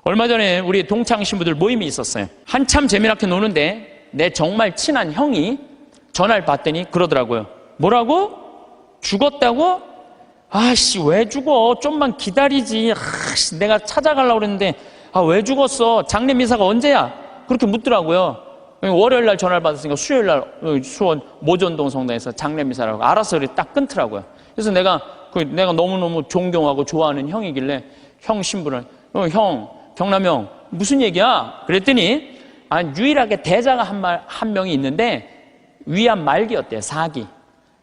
얼마 전에 우리 동창 신부들 모임이 있었어요. 한참 재미나게 노는데 내 정말 친한 형이 전화를 받더니 그러더라고요. 뭐라고? 죽었다고? 아씨, 왜 죽어? 좀만 기다리지. 아씨, 내가 찾아가려고 그랬는데 왜 죽었어? 장례 미사가 언제야? 그렇게 묻더라고요. 월요일 날 전화를 받았으니까 수요일 날 수원 모전동 성당에서 장례 미사라고 알아서 딱 끊더라고요. 그래서 내가 너무너무 존경하고 좋아하는 형이길래 형 신부를 형, 경남형 무슨 얘기야? 그랬더니 유일하게 대자가 한 명이 있는데 위암 말기였대요. 4기.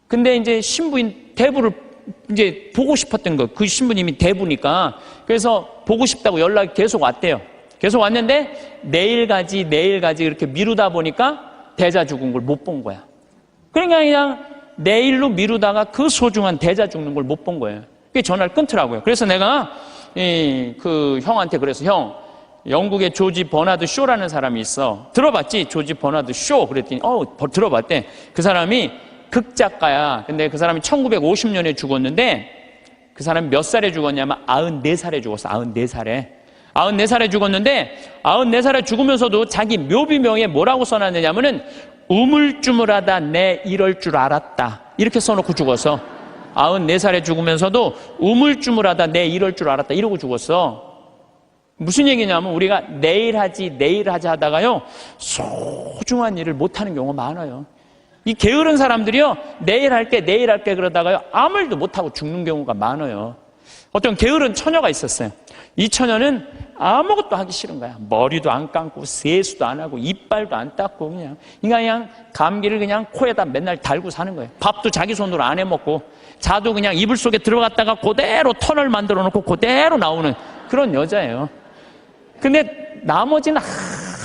근데 이제 신부인 대부를 이제 보고 싶었던 거. 그 신부님이 대부니까. 그래서 보고 싶다고 연락이 계속 왔대요. 계속 왔는데 내일 가지 이렇게 미루다 보니까 대자 죽은 걸 못 본 거야. 그러니까 그냥 내일로 미루다가 그 소중한 대자 죽는 걸 못 본 거예요. 그게 전화를 끊더라고요. 그래서 내가 그 형한테 그래서 형, 영국의 조지 버나드 쇼라는 사람이 있어. 들어봤지? 조지 버나드 쇼. 그랬더니 들어봤대. 그 사람이 극작가야. 근데 그 사람이 1950년에 죽었는데 그 사람이 몇 살에 죽었냐면 94살에 죽었어. 94살에 죽었는데 94살에 죽으면서도 자기 묘비명에 뭐라고 써놨느냐면은 우물쭈물하다 내 이럴 줄 알았다. 이렇게 써놓고 죽었어. 94살에 죽으면서도 우물쭈물하다 내 이럴 줄 알았다. 이러고 죽었어. 무슨 얘기냐면 우리가 내일 하지 하다가요 소중한 일을 못하는 경우가 많아요. 이 게으른 사람들이요 내일 할게 그러다가요 아무 일도 못하고 죽는 경우가 많아요. 어떤 게으른 처녀가 있었어요. 이 처녀는 아무것도 하기 싫은 거야. 머리도 안 감고 세수도 안 하고 이빨도 안 닦고 그냥 감기를 그냥 코에다 맨날 달고 사는 거예요. 밥도 자기 손으로 안 해먹고 자도 그냥 이불 속에 들어갔다가 그대로 터널 만들어 놓고 그대로 나오는 그런 여자예요. 근데 나머지는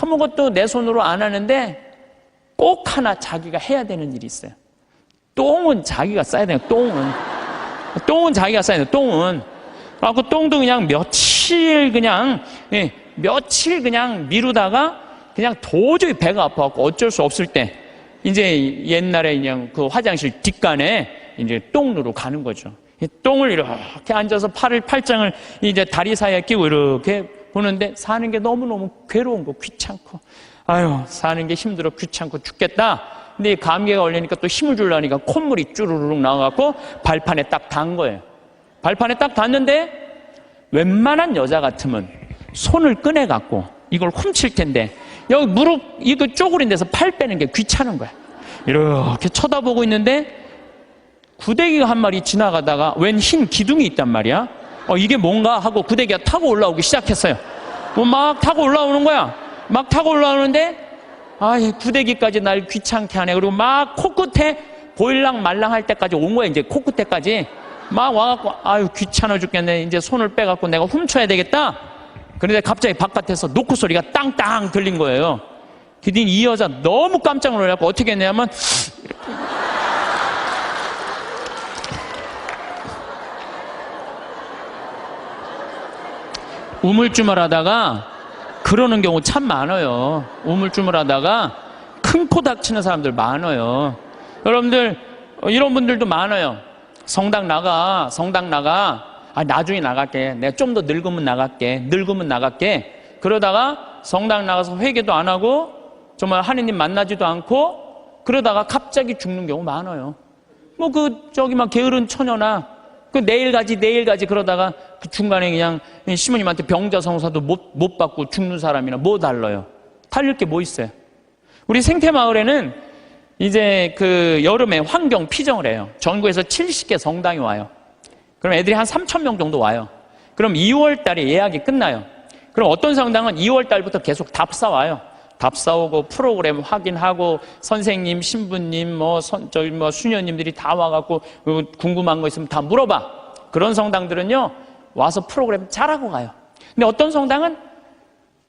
아무것도 내 손으로 안 하는데 꼭 하나 자기가 해야 되는 일이 있어요. 똥은 자기가 싸야 돼요. 똥은 자기가 싸야 돼요. 똥은. 그 똥도 그냥 며칠 그냥 미루다가 그냥 도저히 배가 아파갖고 어쩔 수 없을 때 이제 옛날에 그냥 그 화장실 뒷간에 이제 똥 누러 가는 거죠. 똥을 이렇게 앉아서 팔짱을 이제 다리 사이에 끼고 이렇게 보는데 사는 게 너무너무 괴로운 거, 귀찮고 사는 게 힘들어 귀찮고 죽겠다. 근데 감기가 걸리니까 또 힘을 주려니까 콧물이 쭈르륵 나와갖고 발판에 딱 단 거예요. 발판에 딱 닿는데 웬만한 여자 같으면 손을 꺼내갖고 이걸 훔칠 텐데 여기 무릎 이거 쪼그린 데서 팔 빼는 게 귀찮은 거야. 이렇게 쳐다보고 있는데 구데기가 한 마리 지나가다가 웬 흰 기둥이 있단 말이야. 이게 뭔가 하고 구데기가 타고 올라오기 시작했어요. 막 타고 올라오는 거야. 막 타고 올라오는데 이 구데기까지 날 귀찮게 하네. 그리고 막 코끝에 보일랑 말랑 할 때까지 온 거야. 이제 코끝에까지 막 와갖고 귀찮아 죽겠네. 이제 손을 빼갖고 내가 훔쳐야 되겠다. 그런데 갑자기 바깥에서 노크 소리가 땅땅 들린 거예요. 그랬더니 이 여자 너무 깜짝 놀라고 어떻게 했냐면 우물쭈물하다가 그러는 경우 참 많아요. 우물쭈물하다가 큰 코 닥치는 사람들 많아요. 여러분들 이런 분들도 많아요. 성당 나가. 나중에 나갈게. 내가 좀 더 늙으면 나갈게. 그러다가 성당 나가서 회개도 안 하고 정말 하느님 만나지도 않고 그러다가 갑자기 죽는 경우 많아요. 막 게으른 처녀나 내일 가지 그러다가 그 중간에 그냥 시모님한테 병자성사도 못 받고 죽는 사람이나 뭐 달라요? 달릴 게 뭐 있어요? 우리 생태마을에는 이제 그 여름에 환경 피정을 해요. 전국에서 70개 성당이 와요. 그럼 애들이 한 3,000명 정도 와요. 그럼 2월 달에 예약이 끝나요. 그럼 어떤 성당은 2월 달부터 계속 답사 와요. 답사 오고 프로그램 확인하고 선생님, 신부님, 수녀님들이 다 와갖고 궁금한 거 있으면 다 물어봐. 그런 성당들은요 와서 프로그램 잘하고 가요. 근데 어떤 성당은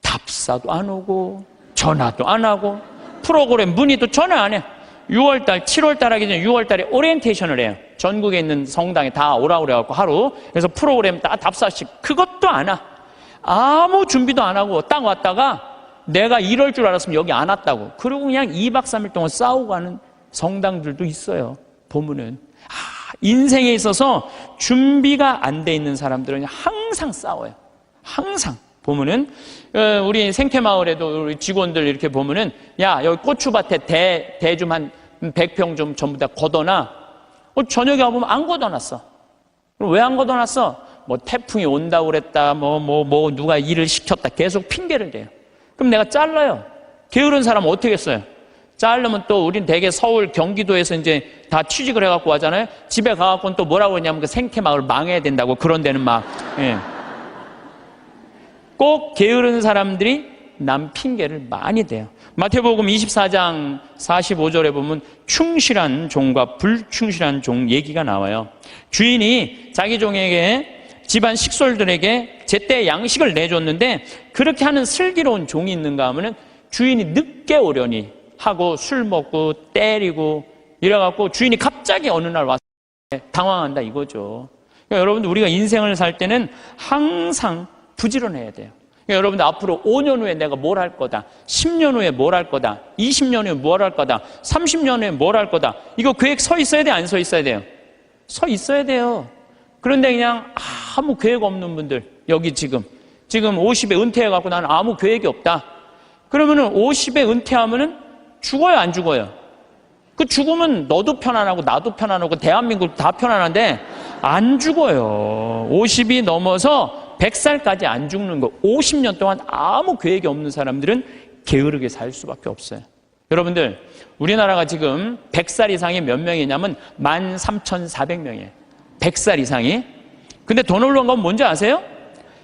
답사도 안 오고 전화도 안 하고 프로그램 문의도 전화 안 해. 6월달, 7월달 하기 전에 6월달에 오리엔테이션을 해요. 전국에 있는 성당에 다 오라고 그래갖고 하루. 그래서 프로그램 다 답사식 그것도 안 와. 아무 준비도 안 하고 딱 왔다가 내가 이럴 줄 알았으면 여기 안 왔다고. 그리고 그냥 2박 3일 동안 싸우고 가는 성당들도 있어요. 보면은. 인생에 있어서 준비가 안 돼 있는 사람들은 항상 싸워요. 항상. 보면은 우리 생태마을에도 우리 직원들 이렇게 보면은 야 여기 고추밭에 대 좀 한 100평 좀 전부 다 걷어놔. 저녁에 와보면 안 걷어놨어. 왜 안 걷어놨어? 뭐 태풍이 온다고 그랬다, 뭐 누가 일을 시켰다, 계속 핑계를 대요. 그럼 내가 잘라요. 게으른 사람은 어떻게 했어요? 자르면 또 우린 대개 서울, 경기도에서 이제 다 취직을 해갖고 하잖아요. 집에 가갖고는 또 뭐라고 그러냐면 그 생태마을 망해야 된다고 그런 데는 막, 예. 꼭 게으른 사람들이 남 핑계를 많이 대요. 마태복음 24장 45절에 보면 충실한 종과 불충실한 종 얘기가 나와요. 주인이 자기 종에게 집안 식솔들에게 제때 양식을 내줬는데 그렇게 하는 슬기로운 종이 있는가 하면은 주인이 늦게 오려니 하고 술 먹고 때리고 이래갖고 주인이 갑자기 어느 날 와서 당황한다 이거죠. 그러니까 여러분들 우리가 인생을 살 때는 항상 부지런해야 돼요. 그러니까 여러분들 앞으로 5년 후에 내가 뭘 할 거다, 10년 후에 뭘 할 거다, 20년 후에 뭘 할 거다, 30년 후에 뭘 할 거다, 이거 계획 서 있어야 돼, 안 서 있어야 돼요? 서 있어야 돼요. 그런데 그냥 아무 계획 없는 분들, 여기 지금 50에 은퇴해갖고 나는 아무 계획이 없다. 그러면은 50에 은퇴하면은 죽어요, 안 죽어요? 그 죽으면 너도 편안하고 나도 편안하고 대한민국 다 편안한데 안 죽어요. 50이 넘어서 100살까지 안 죽는 거. 50년 동안 아무 계획이 없는 사람들은 게으르게 살 수밖에 없어요. 여러분들, 우리나라가 지금 100살 이상이 몇 명이냐면 13,400명이에요. 100살 이상이. 근데 더 놀라운 건 뭔지 아세요?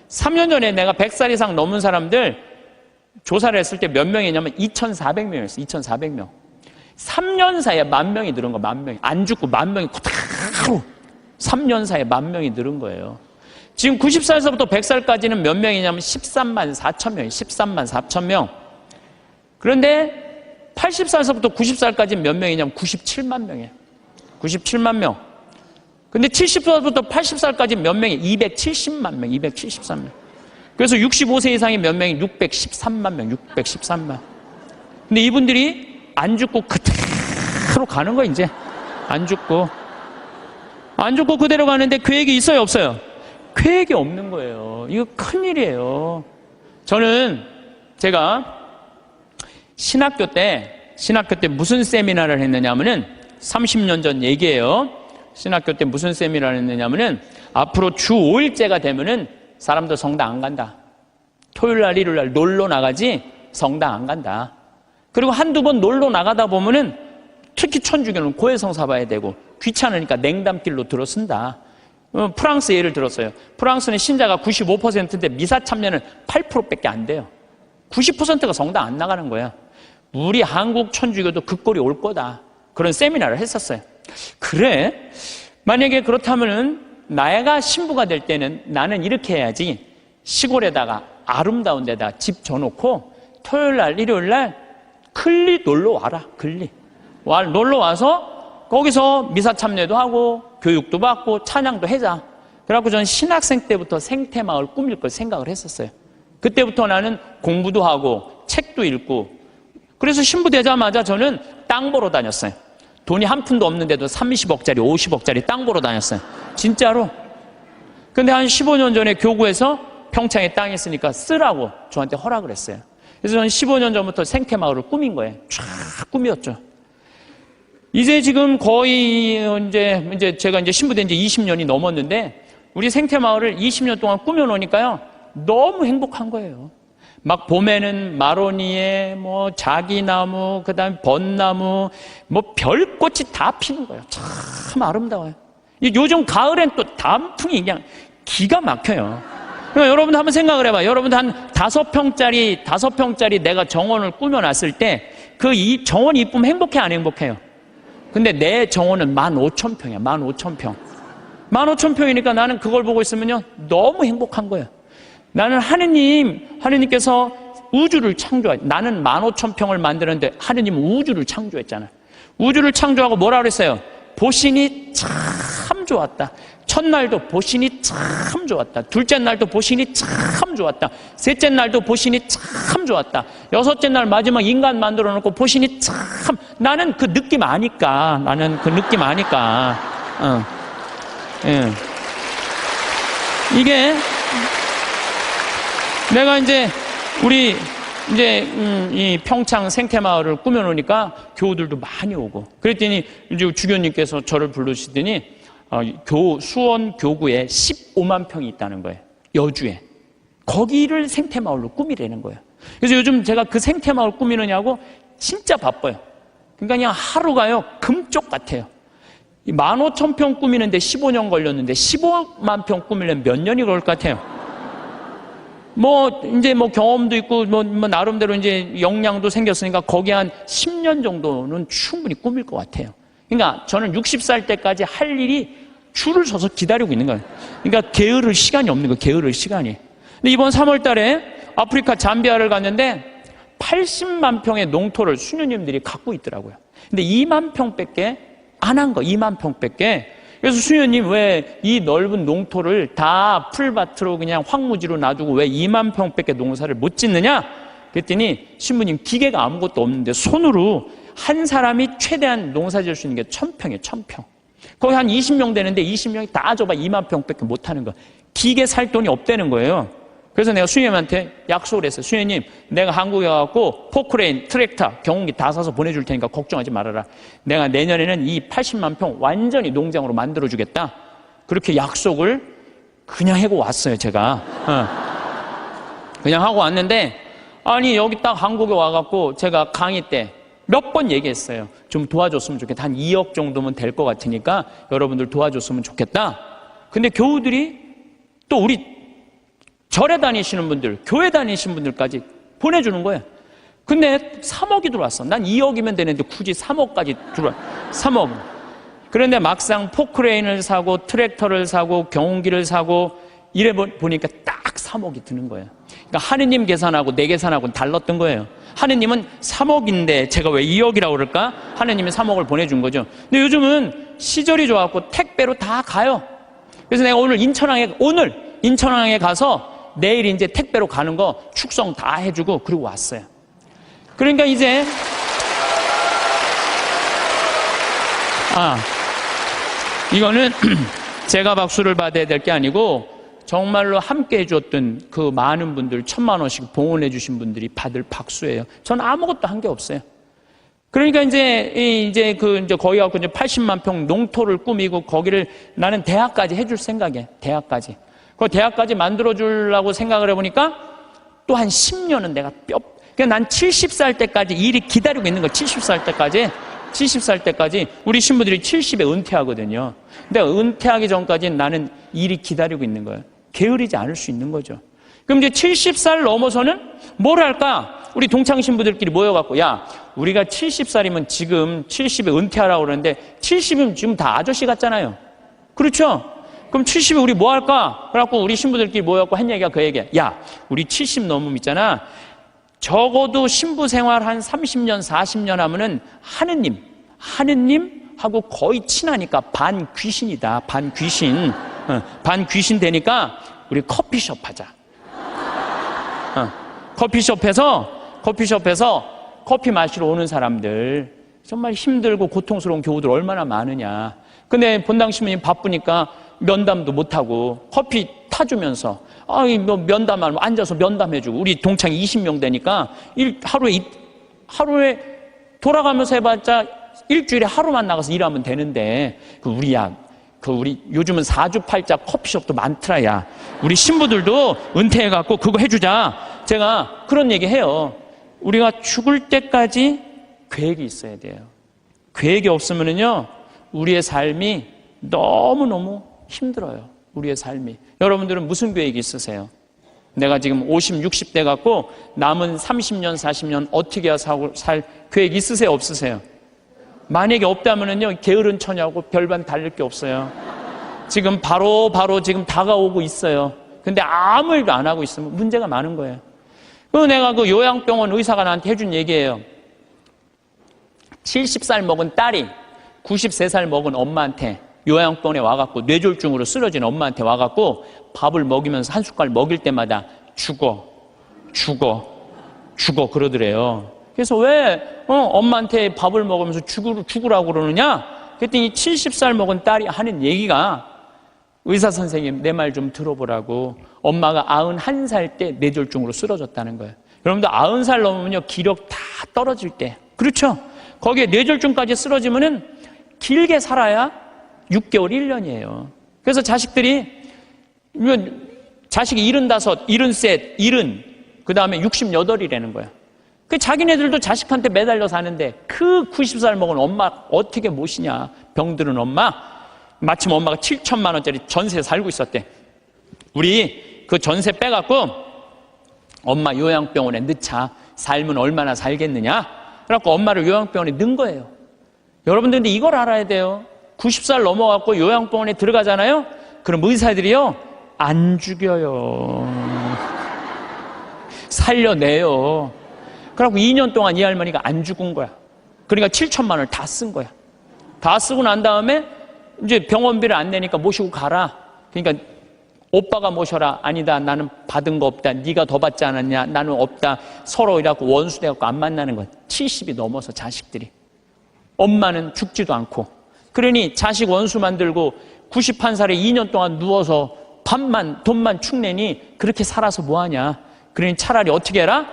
3년 전에 내가 100살 이상 넘은 사람들 조사를 했을 때 몇 명이냐면 2,400명이었어요. 2,400명. 3년 사이에 10,000명이 늘은 거, 10,000명이. 안 죽고 10,000명이 그대로 3년 사이에 10,000명이 늘은 거예요. 지금 90살에서부터 100살까지는 몇 명이냐면 13만 4천 명이에요. 13만 4천 명. 그런데 80살에서부터 90살까지는 몇 명이냐면 97만 명이에요. 97만 명. 근데 70살부터 80살까지 몇 명이 270만 명, 273명. 그래서 65세 이상이 몇 명이 613만 명, 613만. 근데 이분들이 안 죽고 그대로 가는 거야, 이제. 안 죽고 그대로 가는데 계획이 있어요, 없어요? 계획이 없는 거예요. 이거 큰일이에요. 저는 제가 신학교 때 무슨 세미나를 했느냐면은 30년 전 얘기예요. 신학교 때 무슨 세미나를 했느냐면은 앞으로 주 5일째가 되면은 사람들 성당 안 간다. 토요일 날, 일요일 날 놀러 나가지 성당 안 간다. 그리고 한두 번 놀러 나가다 보면은 특히 천주교는 고해성사 봐야 되고 귀찮으니까 냉담길로 들어선다. 프랑스 예를 들었어요. 프랑스는 신자가 95%인데 미사 참여는 8%밖에 안 돼요. 90%가 성당 안 나가는 거야. 우리 한국 천주교도 그 꼴이 올 거다. 그런 세미나를 했었어요. 그래? 만약에 그렇다면은 내가 신부가 될 때는 나는 이렇게 해야지. 시골에다가 아름다운 데다 집 져놓고 토요일 날, 일요일 날 클리 놀러 와라. 클리. 놀러 와서 거기서 미사 참여도 하고 교육도 받고 찬양도 해자. 그래갖고 저는 신학생 때부터 생태마을 꾸밀 걸 생각을 했었어요. 그때부터 나는 공부도 하고 책도 읽고. 그래서 신부 되자마자 저는 땅 보러 다녔어요. 돈이 한 푼도 없는데도 30억짜리 50억짜리 땅 보러 다녔어요. 진짜로. 근데 한 15년 전에 교구에서 평창에 땅 있으니까 쓰라고 저한테 허락을 했어요. 그래서 저는 15년 전부터 생태마을을 꾸민 거예요. 쫙 꾸몄죠. 이제 지금 거의 이제 제가 이제 신부된 지 20년이 넘었는데 우리 생태마을을 20년 동안 꾸며놓으니까요. 너무 행복한 거예요. 막 봄에는 마로니에, 뭐 자기나무, 그다음에 벚나무, 뭐 별꽃이 다 피는 거예요. 참 아름다워요. 요즘 가을엔 또 단풍이 그냥 기가 막혀요. 그러니까 여러분도 한번 생각을 해봐요. 여러분도 한 5평짜리 내가 정원을 꾸며놨을 때 그 정원이 이쁘면 행복해, 안 행복해요? 근데 내 정원은 15,000평이야. 15,000평. 15,000평이니까 나는 그걸 보고 있으면요. 너무 행복한 거예요. 나는 하느님께서 우주를 창조해. 나는 15,000평을 만드는데 하느님은 우주를 창조했잖아요. 우주를 창조하고 뭐라 그랬어요? 보시니 참 좋았다. 첫날도 보시니 참 좋았다. 둘째 날도 보시니 참 좋았다. 셋째 날도 보시니 참 좋았다. 여섯째 날 마지막 인간 만들어 놓고 보시니 참. 나는 그 느낌 아니까. 내가 이제 우리 이제 이 평창 생태마을을 꾸며놓으니까 교우들도 많이 오고, 그랬더니 이제 주교님께서 저를 부르시더니 수원 교구에 15만 평이 있다는 거예요. 여주에. 거기를 생태마을로 꾸미라는 거예요. 그래서 요즘 제가 그 생태마을 꾸미느냐고 진짜 바빠요. 그러니까 그냥 하루가요 금쪽 같아요. 15,000평 꾸미는데 15년 걸렸는데 15만 평 꾸미려면 몇 년이 걸릴 것 같아요. 이제 경험도 있고 나름대로 이제 역량도 생겼으니까 거기 한 10년 정도는 충분히 꾸밀 것 같아요. 그러니까 저는 60살 때까지 할 일이 줄을 서서 기다리고 있는 거예요. 그러니까 게으를 시간이 없는 거예요. 게으를 시간이. 근데 이번 3월 달에 아프리카 잠비아를 갔는데 80만 평의 농토를 수녀님들이 갖고 있더라고요. 근데 2만 평밖에 안 한 거, 2만 평밖에. 그래서 수녀님 왜 이 넓은 농토를 다 풀밭으로 그냥 황무지로 놔두고 왜 2만 평밖에 농사를 못 짓느냐? 그랬더니 신부님 기계가 아무것도 없는데 손으로 한 사람이 최대한 농사 지을 수 있는 게 1,000평이에요, 1,000평. 거기 한 20명 되는데 20명이 다 줘봐 2만 평밖에 못 하는 거. 기계 살 돈이 없다는 거예요. 그래서 내가 수녀님한테 약속을 했어요. 수녀님, 내가 한국에 가갖고 포크레인, 트랙터, 경운기 다 사서 보내줄 테니까 걱정하지 말아라. 내가 내년에는 이 80만 평 완전히 농장으로 만들어주겠다. 그렇게 약속을 그냥 하고 왔어요, 제가. 그냥 하고 왔는데, 아니, 여기 딱 한국에 와갖고 제가 강의 때 몇 번 얘기했어요. 좀 도와줬으면 좋겠다. 한 2억 정도면 될 것 같으니까 여러분들 도와줬으면 좋겠다. 근데 교우들이 또 우리 절에 다니시는 분들, 교회 다니시는 분들까지 보내주는 거예요. 근데 3억이 들어왔어. 난 2억이면 되는데 굳이 3억까지 들어와. 3억. 그런데 막상 포크레인을 사고 트랙터를 사고 경운기를 사고 이래 보니까 딱 3억이 드는 거예요. 그러니까 하느님 계산하고 내 계산하고는 달랐던 거예요. 하느님은 3억인데 제가 왜 2억이라고 그럴까? 하느님이 3억을 보내준 거죠. 근데 요즘은 시절이 좋아갖고 택배로 다 가요. 그래서 내가 오늘 인천항에 가서 내일 이제 택배로 가는 거 축성 다 해주고 그리고 왔어요. 그러니까 이제 이거는 제가 박수를 받아야 될 게 아니고 정말로 함께 해줬던 그 많은 분들 1,000만 원씩 봉헌해 주신 분들이 받을 박수예요. 저는 아무것도 한 게 없어요. 그러니까 이제 거기 갖고 이제 80만 평 농토를 꾸미고 거기를 나는 대학까지 해줄 생각이에요. 대학까지. 그 대학까지 만들어주려고 생각을 해보니까 또 한 10년은 내가 그러니까 난 70살 때까지 일이 기다리고 있는 거예요. 70살 때까지 우리 신부들이 70에 은퇴하거든요. 근데 은퇴하기 전까지는 나는 일이 기다리고 있는 거예요. 게으르지 않을 수 있는 거죠. 그럼 이제 70살 넘어서는 뭘 할까? 우리 동창 신부들끼리 모여갖고 야, 우리가 70살이면 지금 70에 은퇴하라고 그러는데 70이면 지금 다 아저씨 같잖아요. 그렇죠? 그럼 70에 우리 뭐 할까? 그래갖고 우리 신부들끼리 모여갖고 한 얘기가 그 얘기야. 야, 우리 70 넘으면 있잖아. 적어도 신부 생활 한 30년, 40년 하면은 하느님하고 거의 친하니까 반 귀신이다. 반 귀신 되니까 우리 커피숍 하자. 커피숍에서 커피 마시러 오는 사람들, 정말 힘들고 고통스러운 교우들 얼마나 많으냐. 근데 본당 신부님 바쁘니까 면담도 못하고 커피 타주면서 면담하면 앉아서 면담해주고 우리 동창이 20명 되니까 하루에 돌아가면서 해봤자 일주일에 하루만 나가서 일하면 되는데 우리 요즘은 4주8자 커피숍도 많더라. 야, 우리 신부들도 은퇴해갖고 그거 해주자. 제가 그런 얘기 해요. 우리가 죽을 때까지 계획이 있어야 돼요. 계획이 없으면은요 우리의 삶이 너무너무 힘들어요. 우리의 삶이. 여러분들은 무슨 계획이 있으세요? 내가 지금 50, 60대 갖고 남은 30년, 40년 어떻게 살 계획 있으세요? 없으세요? 만약에 없다면은요 게으른 처냐고 별반 달릴 게 없어요. 지금 바로 지금 다가오고 있어요. 근데 아무 일도 안 하고 있으면 문제가 많은 거예요. 그리고 내가 그 요양병원 의사가 나한테 해준 얘기예요. 70살 먹은 딸이 93살 먹은 엄마한테 요양병원에 와갖고 뇌졸중으로 쓰러진 엄마한테 와갖고 밥을 먹이면서 한 숟갈 먹일 때마다 죽어 그러더래요. 그래서 왜 엄마한테 밥을 먹으면서 죽으라고 그러느냐? 그랬더니 70살 먹은 딸이 하는 얘기가 의사 선생님 내 말 좀 들어보라고. 엄마가 91살 때 뇌졸중으로 쓰러졌다는 거예요. 여러분들 90살 넘으면요 기력 다 떨어질 때, 그렇죠? 거기에 뇌졸중까지 쓰러지면은 길게 살아야 6개월 1년이에요. 그래서 자식들이 자식이 75, 73, 70, 그 다음에 68이라는 거야. 그 자기네들도 자식한테 매달려 사는데 그 90살 먹은 엄마 어떻게 모시냐. 병들은 엄마. 마침 엄마가 7천만 원짜리 전세 살고 있었대. 우리 그 전세 빼갖고 엄마 요양병원에 넣자. 살면 얼마나 살겠느냐. 그래갖고 엄마를 요양병원에 넣은 거예요. 여러분들 근데 이걸 알아야 돼요. 90살 넘어갖고 요양병원에 들어가잖아요. 그럼 의사들이요 안 죽여요. 살려내요. 그래갖고 2년 동안 이 할머니가 안 죽은 거야. 그러니까 7천만 원을 다 쓴 거야. 다 쓰고 난 다음에 이제 병원비를 안 내니까 모시고 가라. 그러니까 오빠가 모셔라. 아니다, 나는 받은 거 없다. 네가 더 받지 않았냐. 나는 없다. 서로 이라고 원수 돼갖고 안 만나는 거야. 70이 넘어서 자식들이. 엄마는 죽지도 않고. 그러니 자식 원수 만들고 91살에 2년 동안 누워서 돈만 축내니 그렇게 살아서 뭐하냐. 그러니 차라리 어떻게 해라?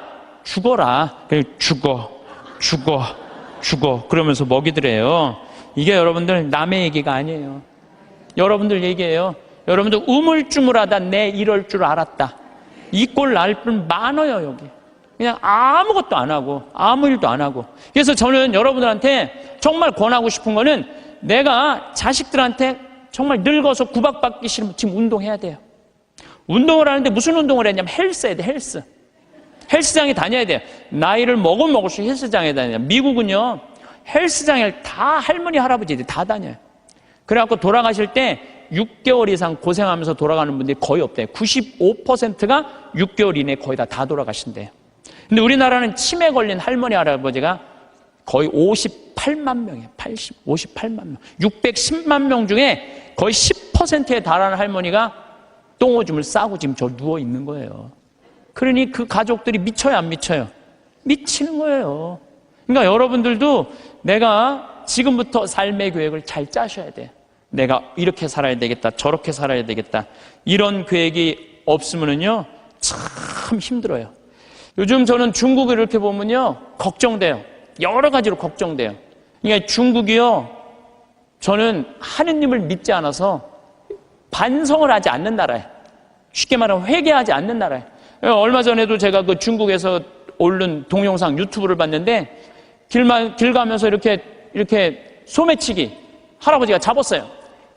죽어라. 그래, 죽어. 그러면서 먹이더래요. 이게 여러분들 남의 얘기가 아니에요. 여러분들 얘기예요. 여러분들 우물쭈물하다 내 이럴 줄 알았다. 이 꼴 날 뿐 많아요, 여기. 그냥 아무것도 안 하고, 아무 일도 안 하고. 그래서 저는 여러분들한테 정말 권하고 싶은 거는 내가 자식들한테 정말 늙어서 구박받기 싫으면 지금 운동해야 돼요. 운동을 하는데 무슨 운동을 했냐면 헬스 해야 돼, 헬스. 헬스장에 다녀야 돼요. 나이를 먹으면 먹을수록 헬스장에 다녀요. 미국은요, 헬스장에 다 할머니, 할아버지들이 다 다녀요. 그래갖고 돌아가실 때 6개월 이상 고생하면서 돌아가는 분들이 거의 없대요. 95%가 6개월 이내에 거의 다 돌아가신대요. 근데 우리나라는 치매 걸린 할머니, 할아버지가 거의 58만 명이에요. 58만 명. 610만 명 중에 거의 10%에 달하는 할머니가 똥오줌을 싸고 지금 저 누워 있는 거예요. 그러니 그 가족들이 미쳐요, 안 미쳐요? 미치는 거예요. 그러니까 여러분들도 내가 지금부터 삶의 계획을 잘 짜셔야 돼. 내가 이렇게 살아야 되겠다, 저렇게 살아야 되겠다. 이런 계획이 없으면요 참 힘들어요. 요즘 저는 중국을 이렇게 보면요 걱정돼요. 여러 가지로 걱정돼요. 그러니까 중국이요, 저는 하느님을 믿지 않아서 반성을 하지 않는 나라예요. 쉽게 말하면 회개하지 않는 나라예요. 얼마 전에도 제가 그 중국에서 올린 동영상 유튜브를 봤는데 길 가면서 이렇게 소매치기 할아버지가 잡았어요.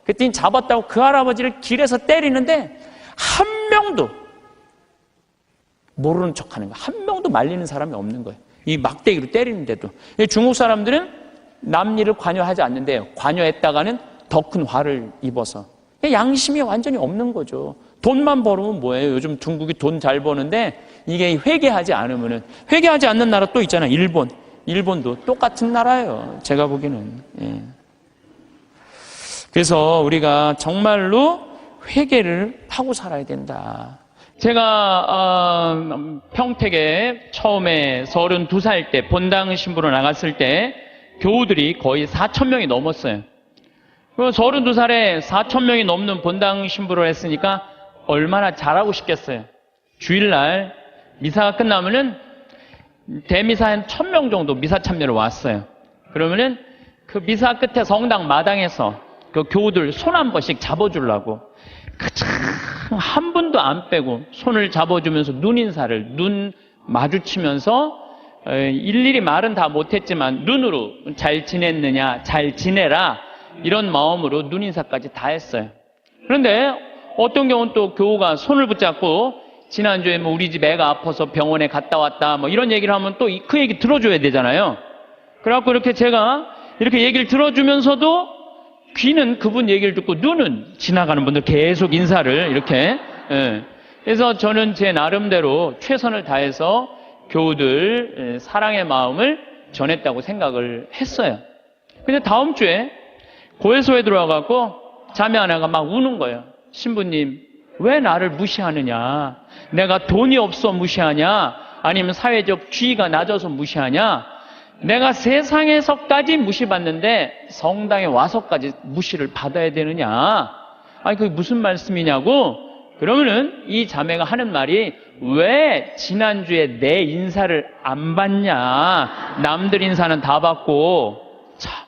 그랬더니 잡았다고 그 할아버지를 길에서 때리는데 한 명도 모르는 척하는 거예요. 한 명도 말리는 사람이 없는 거예요. 이 막대기로 때리는데도. 중국 사람들은 남 일을 관여하지 않는데요. 관여했다가는 더 큰 화를 입어서. 양심이 완전히 없는 거죠. 돈만 벌으면 뭐예요? 요즘 중국이 돈 잘 버는데 이게 회개하지 않으면은, 회개하지 않는 나라 또 있잖아요. 일본도 똑같은 나라예요. 제가 보기에는. 예. 그래서 우리가 정말로 회개를 하고 살아야 된다. 제가 평택에 처음에 32살 때 본당 신부로 나갔을 때 교우들이 거의 4,000명이 넘었어요. 32살에 4,000명이 넘는 본당 신부를 했으니까 얼마나 잘하고 싶겠어요. 주일날 미사가 끝나면은 대미사 한 1,000명 정도 미사 참여를 왔어요. 그러면은 그 미사 끝에 성당 마당에서 그 교우들 손 한 번씩 잡아주려고 한 분도 안 빼고 손을 잡아주면서 눈 마주치면서 일일이 말은 다 못했지만 눈으로 잘 지냈느냐, 잘 지내라, 이런 마음으로 눈인사까지 다 했어요. 그런데 어떤 경우는 또 교우가 손을 붙잡고 지난주에 뭐 우리 집 애가 아파서 병원에 갔다 왔다 뭐 이런 얘기를 하면 또 그 얘기 들어줘야 되잖아요. 그래갖고 이렇게 제가 이렇게 얘기를 들어주면서도 귀는 그분 얘기를 듣고 눈은 지나가는 분들 계속 인사를 이렇게. 그래서 저는 제 나름대로 최선을 다해서 교우들 사랑의 마음을 전했다고 생각을 했어요. 근데 다음 주에 고해소에 들어와갖고 자매 하나가 막 우는 거예요. 신부님, 왜 나를 무시하느냐? 내가 돈이 없어 무시하냐? 아니면 사회적 지위가 낮아서 무시하냐? 내가 세상에서까지 무시받는데 성당에 와서까지 무시를 받아야 되느냐? 아니 그게 무슨 말씀이냐고. 그러면은 이 자매가 하는 말이, 왜 지난주에 내 인사를 안 받냐, 남들 인사는 다 받고. 참,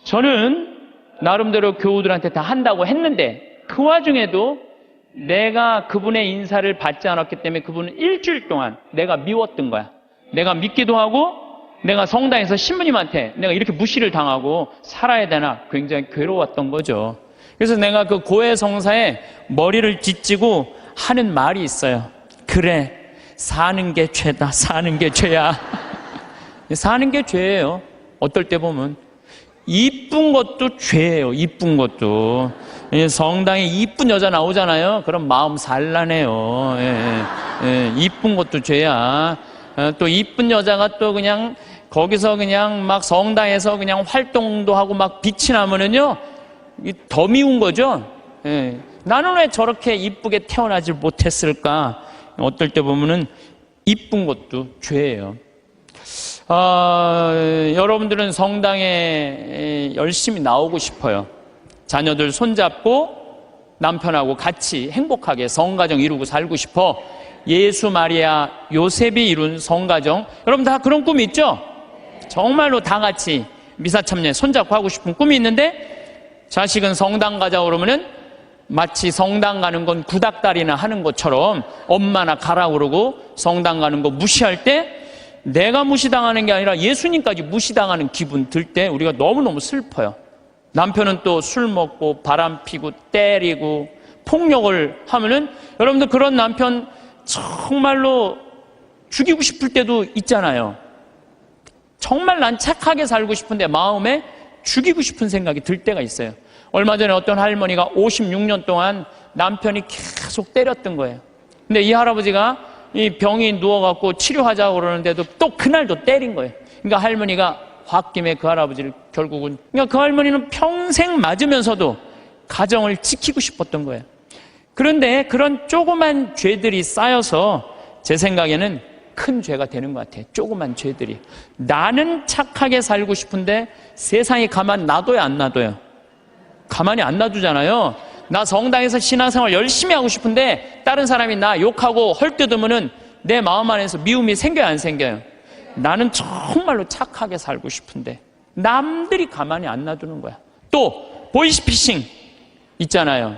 저는 나름대로 교우들한테 다 한다고 했는데 그 와중에도 내가 그분의 인사를 받지 않았기 때문에 그분은 일주일 동안 내가 미웠던 거야. 내가 믿기도 하고 내가 성당에서 신부님한테 내가 이렇게 무시를 당하고 살아야 되나 굉장히 괴로웠던 거죠. 그래서 내가 그 고해 성사에 머리를 뒤지고 하는 말이 있어요. 그래, 사는 게 죄다. 사는 게 죄야. 사는 게 죄예요. 어떨 때 보면 이쁜 것도 죄예요. 이쁜 것도. 성당에 이쁜 여자 나오잖아요. 그럼 마음 산란해요. 이쁜 것도 죄야. 또 이쁜 여자가 또 그냥 거기서 그냥 막 성당에서 그냥 활동도 하고 막 빛이 나면은요, 더 미운 거죠. 나는 왜 저렇게 이쁘게 태어나지 못했을까? 어떨 때 보면은 이쁜 것도 죄예요. 여러분들은 성당에 열심히 나오고 싶어요. 자녀들 손잡고 남편하고 같이 행복하게 성가정 이루고 살고 싶어. 예수, 마리아, 요셉이 이룬 성가정, 여러분 다 그런 꿈이 있죠? 정말로 다 같이 미사 참여 손잡고 하고 싶은 꿈이 있는데, 자식은 성당 가자고 그러면은 마치 성당 가는 건 구닥다리나 하는 것처럼 엄마나 가라고 그러고 성당 가는 거 무시할 때, 내가 무시당하는 게 아니라 예수님까지 무시당하는 기분 들 때 우리가 너무너무 슬퍼요. 남편은 또 술 먹고 바람 피고 때리고 폭력을 하면은, 여러분들 그런 남편 정말로 죽이고 싶을 때도 있잖아요. 정말 난 착하게 살고 싶은데 마음에 죽이고 싶은 생각이 들 때가 있어요. 얼마 전에 어떤 할머니가 56년 동안 남편이 계속 때렸던 거예요. 근데 이 할아버지가 이 병이 누워갖고 치료하자고 그러는데도 또 그날도 때린 거예요. 그러니까 할머니가 홧김에 그 할아버지를 결국은, 그러니까 그 할머니는 평생 맞으면서도 가정을 지키고 싶었던 거예요. 그런데 그런 조그만 죄들이 쌓여서 제 생각에는 큰 죄가 되는 것 같아요. 조그만 죄들이. 나는 착하게 살고 싶은데 세상이 가만 놔둬요, 안 놔둬요? 가만히 안 놔두잖아요. 나 성당에서 신앙생활 열심히 하고 싶은데 다른 사람이 나 욕하고 헐뜯으면은 내 마음 안에서 미움이 생겨요, 안 생겨요? 나는 정말로 착하게 살고 싶은데 남들이 가만히 안 놔두는 거야. 또 보이스피싱 있잖아요.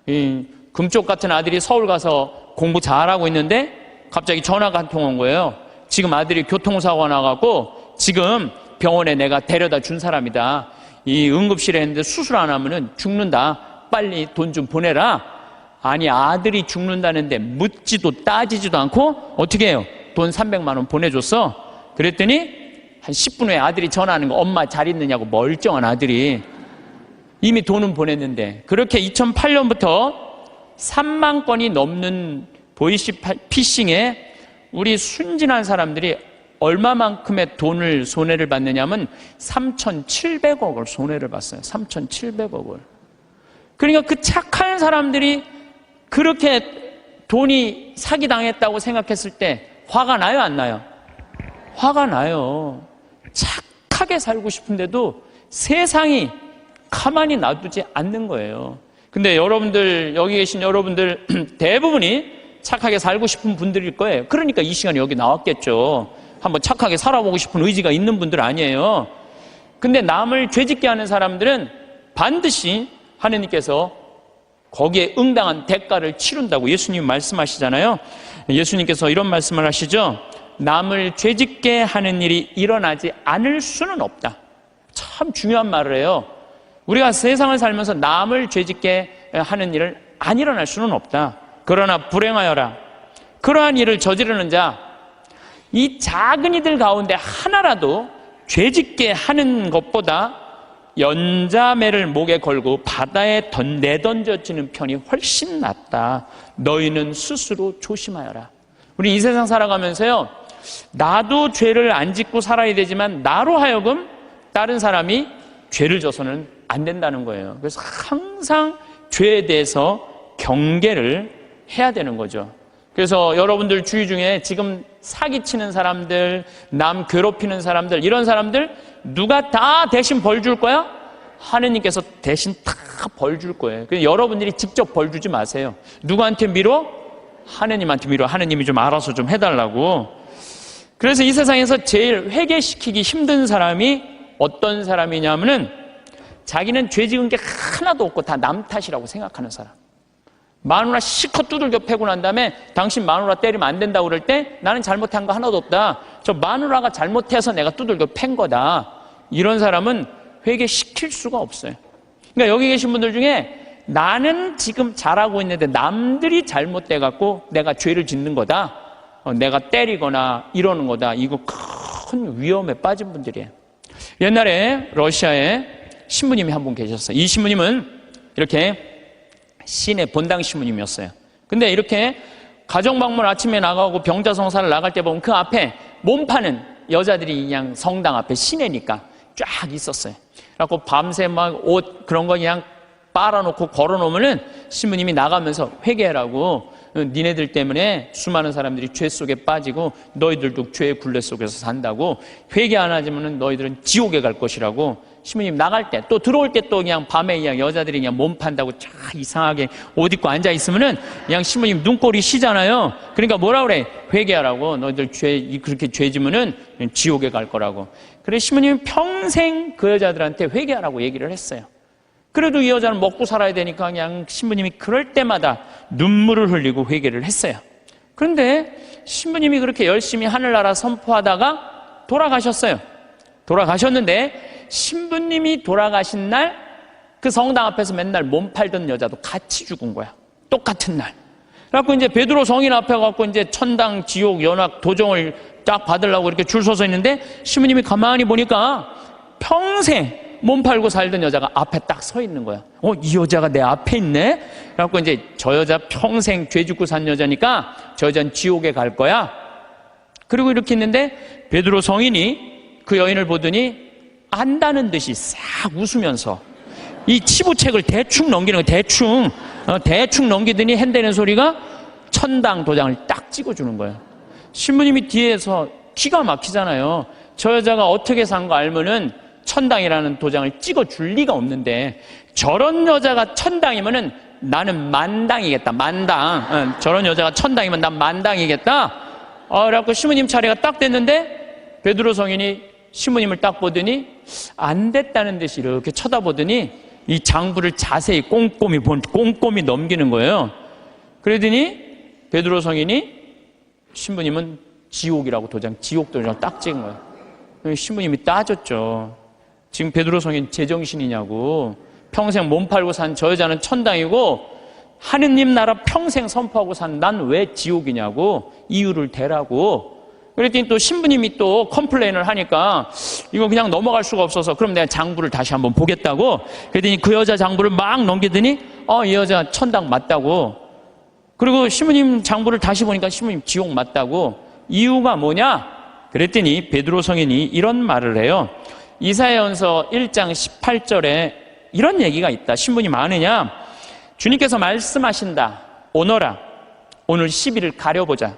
이 금쪽 같은 아들이 서울 가서 공부 잘하고 있는데 갑자기 전화가 한 통 온 거예요. 지금 아들이 교통사고가 나갖고 지금 병원에 내가 데려다 준 사람이다. 이 응급실에 있는데 수술 안 하면은 죽는다. 빨리 돈 좀 보내라. 아니, 아들이 죽는다는데 묻지도 따지지도 않고 어떻게 해요? 돈 300만 원 보내줬어. 그랬더니 한 10분 후에 아들이 전화하는 거, 엄마 잘 있느냐고. 멀쩡한 아들이. 이미 돈은 보냈는데. 그렇게 2008년부터 3만 건이 넘는 보이스피싱에 우리 순진한 사람들이 얼마만큼의 돈을 손해를 받느냐면 3,700억을 손해를 봤어요. 3,700억을. 그러니까 그 착한 사람들이 그렇게 돈이 사기당했다고 생각했을 때 화가 나요, 안 나요? 화가 나요. 착하게 살고 싶은데도 세상이 가만히 놔두지 않는 거예요. 근데 여러분들, 여기 계신 여러분들 대부분이 착하게 살고 싶은 분들일 거예요. 그러니까 이 시간에 여기 나왔겠죠. 한번 착하게 살아보고 싶은 의지가 있는 분들 아니에요. 근데 남을 죄짓게 하는 사람들은 반드시 하느님께서 거기에 응당한 대가를 치른다고 예수님 말씀하시잖아요. 예수님께서 이런 말씀을 하시죠. 남을 죄짓게 하는 일이 일어나지 않을 수는 없다. 참 중요한 말을 해요. 우리가 세상을 살면서 남을 죄짓게 하는 일을 안 일어날 수는 없다. 그러나 불행하여라. 그러한 일을 저지르는 자, 이 작은 이들 가운데 하나라도 죄짓게 하는 것보다 연자매를 목에 걸고 바다에 내던져지는 편이 훨씬 낫다. 너희는 스스로 조심하여라. 우리 이 세상 살아가면서요, 나도 죄를 안 짓고 살아야 되지만 나로 하여금 다른 사람이 죄를 져서는 안 된다는 거예요. 그래서 항상 죄에 대해서 경계를 해야 되는 거죠. 그래서 여러분들 주위 중에 지금 사기치는 사람들, 남 괴롭히는 사람들, 이런 사람들 누가 다 대신 벌 줄 거야? 하느님께서 대신 다 벌 줄 거예요. 그래서 여러분들이 직접 벌 주지 마세요. 누구한테 미뤄? 하느님한테 미뤄. 하느님이 좀 알아서 좀 해달라고. 그래서 이 세상에서 제일 회개시키기 힘든 사람이 어떤 사람이냐면은 자기는 죄 지은 게 하나도 없고 다 남 탓이라고 생각하는 사람. 마누라 실컷 두들겨 패고 난 다음에 당신 마누라 때리면 안 된다고 그럴 때 나는 잘못한 거 하나도 없다. 저 마누라가 잘못해서 내가 두들겨 팬 거다. 이런 사람은 회개시킬 수가 없어요. 그러니까 여기 계신 분들 중에 나는 지금 잘하고 있는데 남들이 잘못돼 갖고 내가 죄를 짓는 거다. 내가 때리거나 이러는 거다. 이거 큰 위험에 빠진 분들이에요. 옛날에 러시아에 신부님이 한 분 계셨어요. 이 신부님은 이렇게 시내 본당 신부님이었어요. 근데 이렇게 가정방문 아침에 나가고 병자성사를 나갈 때 보면 그 앞에 몸 파는 여자들이 그냥 성당 앞에 시내니까 쫙 있었어요. 그래갖고 밤새 막 옷 그런 거 그냥 빨아놓고 걸어놓으면은 신부님이 나가면서 회개하라고, 니네들 때문에 수많은 사람들이 죄 속에 빠지고 너희들도 죄의 굴레 속에서 산다고, 회개 안 하지면은 너희들은 지옥에 갈 것이라고. 신부님 나갈 때 또 들어올 때 또 그냥 밤에 그냥 여자들이 그냥 몸 판다고 쫙 이상하게 옷 입고 앉아 있으면은 그냥 신부님 눈꼴이 시잖아요. 그러니까 뭐라 그래? 회개하라고. 너희들 그렇게 죄 지면은 지옥에 갈 거라고. 그래서 신부님은 평생 그 여자들한테 회개하라고 얘기를 했어요. 그래도 이 여자는 먹고 살아야 되니까 그냥 신부님이 그럴 때마다 눈물을 흘리고 회개를 했어요. 그런데 신부님이 그렇게 열심히 하늘나라 선포하다가 돌아가셨어요. 돌아가셨는데 신부님이 돌아가신 날 그 성당 앞에서 맨날 몸 팔던 여자도 같이 죽은 거야. 똑같은 날. 그래갖고 이제 베드로 성인 앞에 갖고 이제 천당, 지옥, 연락, 도정을 딱 받으려고 이렇게 줄 서서 있는데 신부님이 가만히 보니까 평생 몸 팔고 살던 여자가 앞에 딱 서 있는 거야. 이 여자가 내 앞에 있네? 그래갖고 이제 저 여자 평생 죄 짓고 산 여자니까 저 여자는 지옥에 갈 거야. 그리고 이렇게 있는데 베드로 성인이 그 여인을 보더니 안다는 듯이 싹 웃으면서 이 치부책을 대충 넘기는 거야. 대충 넘기더니 핸대는 소리가 천당 도장을 딱 찍어주는 거예요. 신부님이 뒤에서 기가 막히잖아요. 저 여자가 어떻게 산 거 알면은 천당이라는 도장을 찍어줄 리가 없는데 저런 여자가 천당이면은 나는 만당이겠다. 만당. 저런 여자가 천당이면 난 만당이겠다. 그래갖고 신부님 차례가 딱 됐는데 베드로 성인이 신부님을 딱 보더니 안 됐다는 듯이 이렇게 쳐다보더니 이 장부를 자세히 꼼꼼히 넘기는 거예요. 그러더니 베드로 성인이 신부님은 지옥이라고 지옥 도장 딱 찍은 거예요. 신부님이 따졌죠. 지금 베드로 성인 제정신이냐고. 평생 몸 팔고 산 저 여자는 천당이고 하느님 나라 평생 선포하고 산 난 왜 지옥이냐고. 이유를 대라고. 그랬더니 또 신부님이 또 컴플레인을 하니까 이거 그냥 넘어갈 수가 없어서 그럼 내가 장부를 다시 한번 보겠다고. 그랬더니 그 여자 장부를 막 넘기더니 이 여자 천당 맞다고. 그리고 신부님 장부를 다시 보니까 신부님 지옥 맞다고. 이유가 뭐냐? 그랬더니 베드로 성인이 이런 말을 해요. 이사야전서 1장 18절에 이런 얘기가 있다. 신부님 아느냐? 주님께서 말씀하신다. 오너라, 오늘 시비를 가려보자.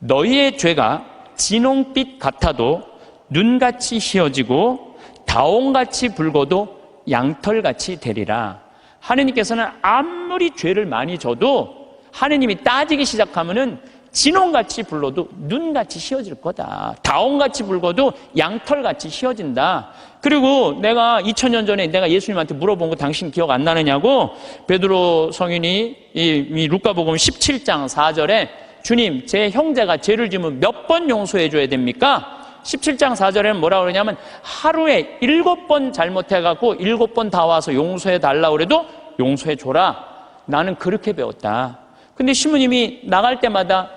너희의 죄가 진홍빛 같아도 눈같이 희어지고 다홍같이 붉어도 양털같이 되리라. 하느님께서는 아무리 죄를 많이 져도 하느님이 따지기 시작하면은 진홍같이 불러도 눈같이 희어질 거다. 다홍같이 붉어도 양털같이 희어진다. 그리고 내가 2000년 전에 내가 예수님한테 물어본 거 당신 기억 안 나느냐고. 베드로 성인이 이 루카복음 17장 4절에 주님, 제 형제가 죄를 지으면 몇 번 용서해 줘야 됩니까? 17장 4절에는 뭐라고 그러냐면 하루에 7번 잘못해갖고 7번 다 와서 용서해 달라고 그래도 용서해 줘라. 나는 그렇게 배웠다. 근데 신부님이 나갈 때마다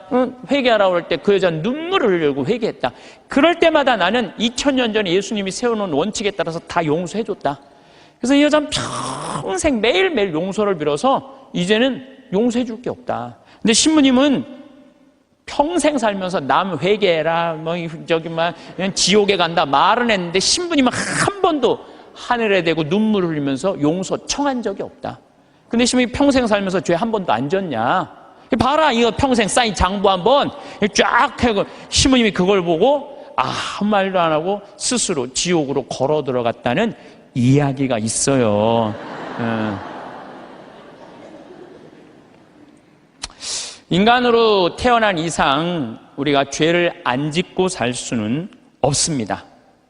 회개하라고 할 때 그 여자는 눈물을 흘리고 회개했다. 그럴 때마다 나는 2000년 전에 예수님이 세워놓은 원칙에 따라서 다 용서해 줬다. 그래서 이 여자는 평생 매일매일 용서를 빌어서 이제는 용서해 줄 게 없다. 근데 신부님은 평생 살면서 남 회개해라, 그냥 지옥에 간다 말은 했는데 신부님은 한 번도 하늘에 대고 눈물 흘리면서 용서 청한 적이 없다. 근데 신부님이 평생 살면서 죄 한 번도 안 졌냐? 봐라, 이거 평생 쌓인 장부 한번 쫙 해고 신부님이 그걸 보고 아무 말도 안 하고 스스로 지옥으로 걸어 들어갔다는 이야기가 있어요. 인간으로 태어난 이상 우리가 죄를 안 짓고 살 수는 없습니다.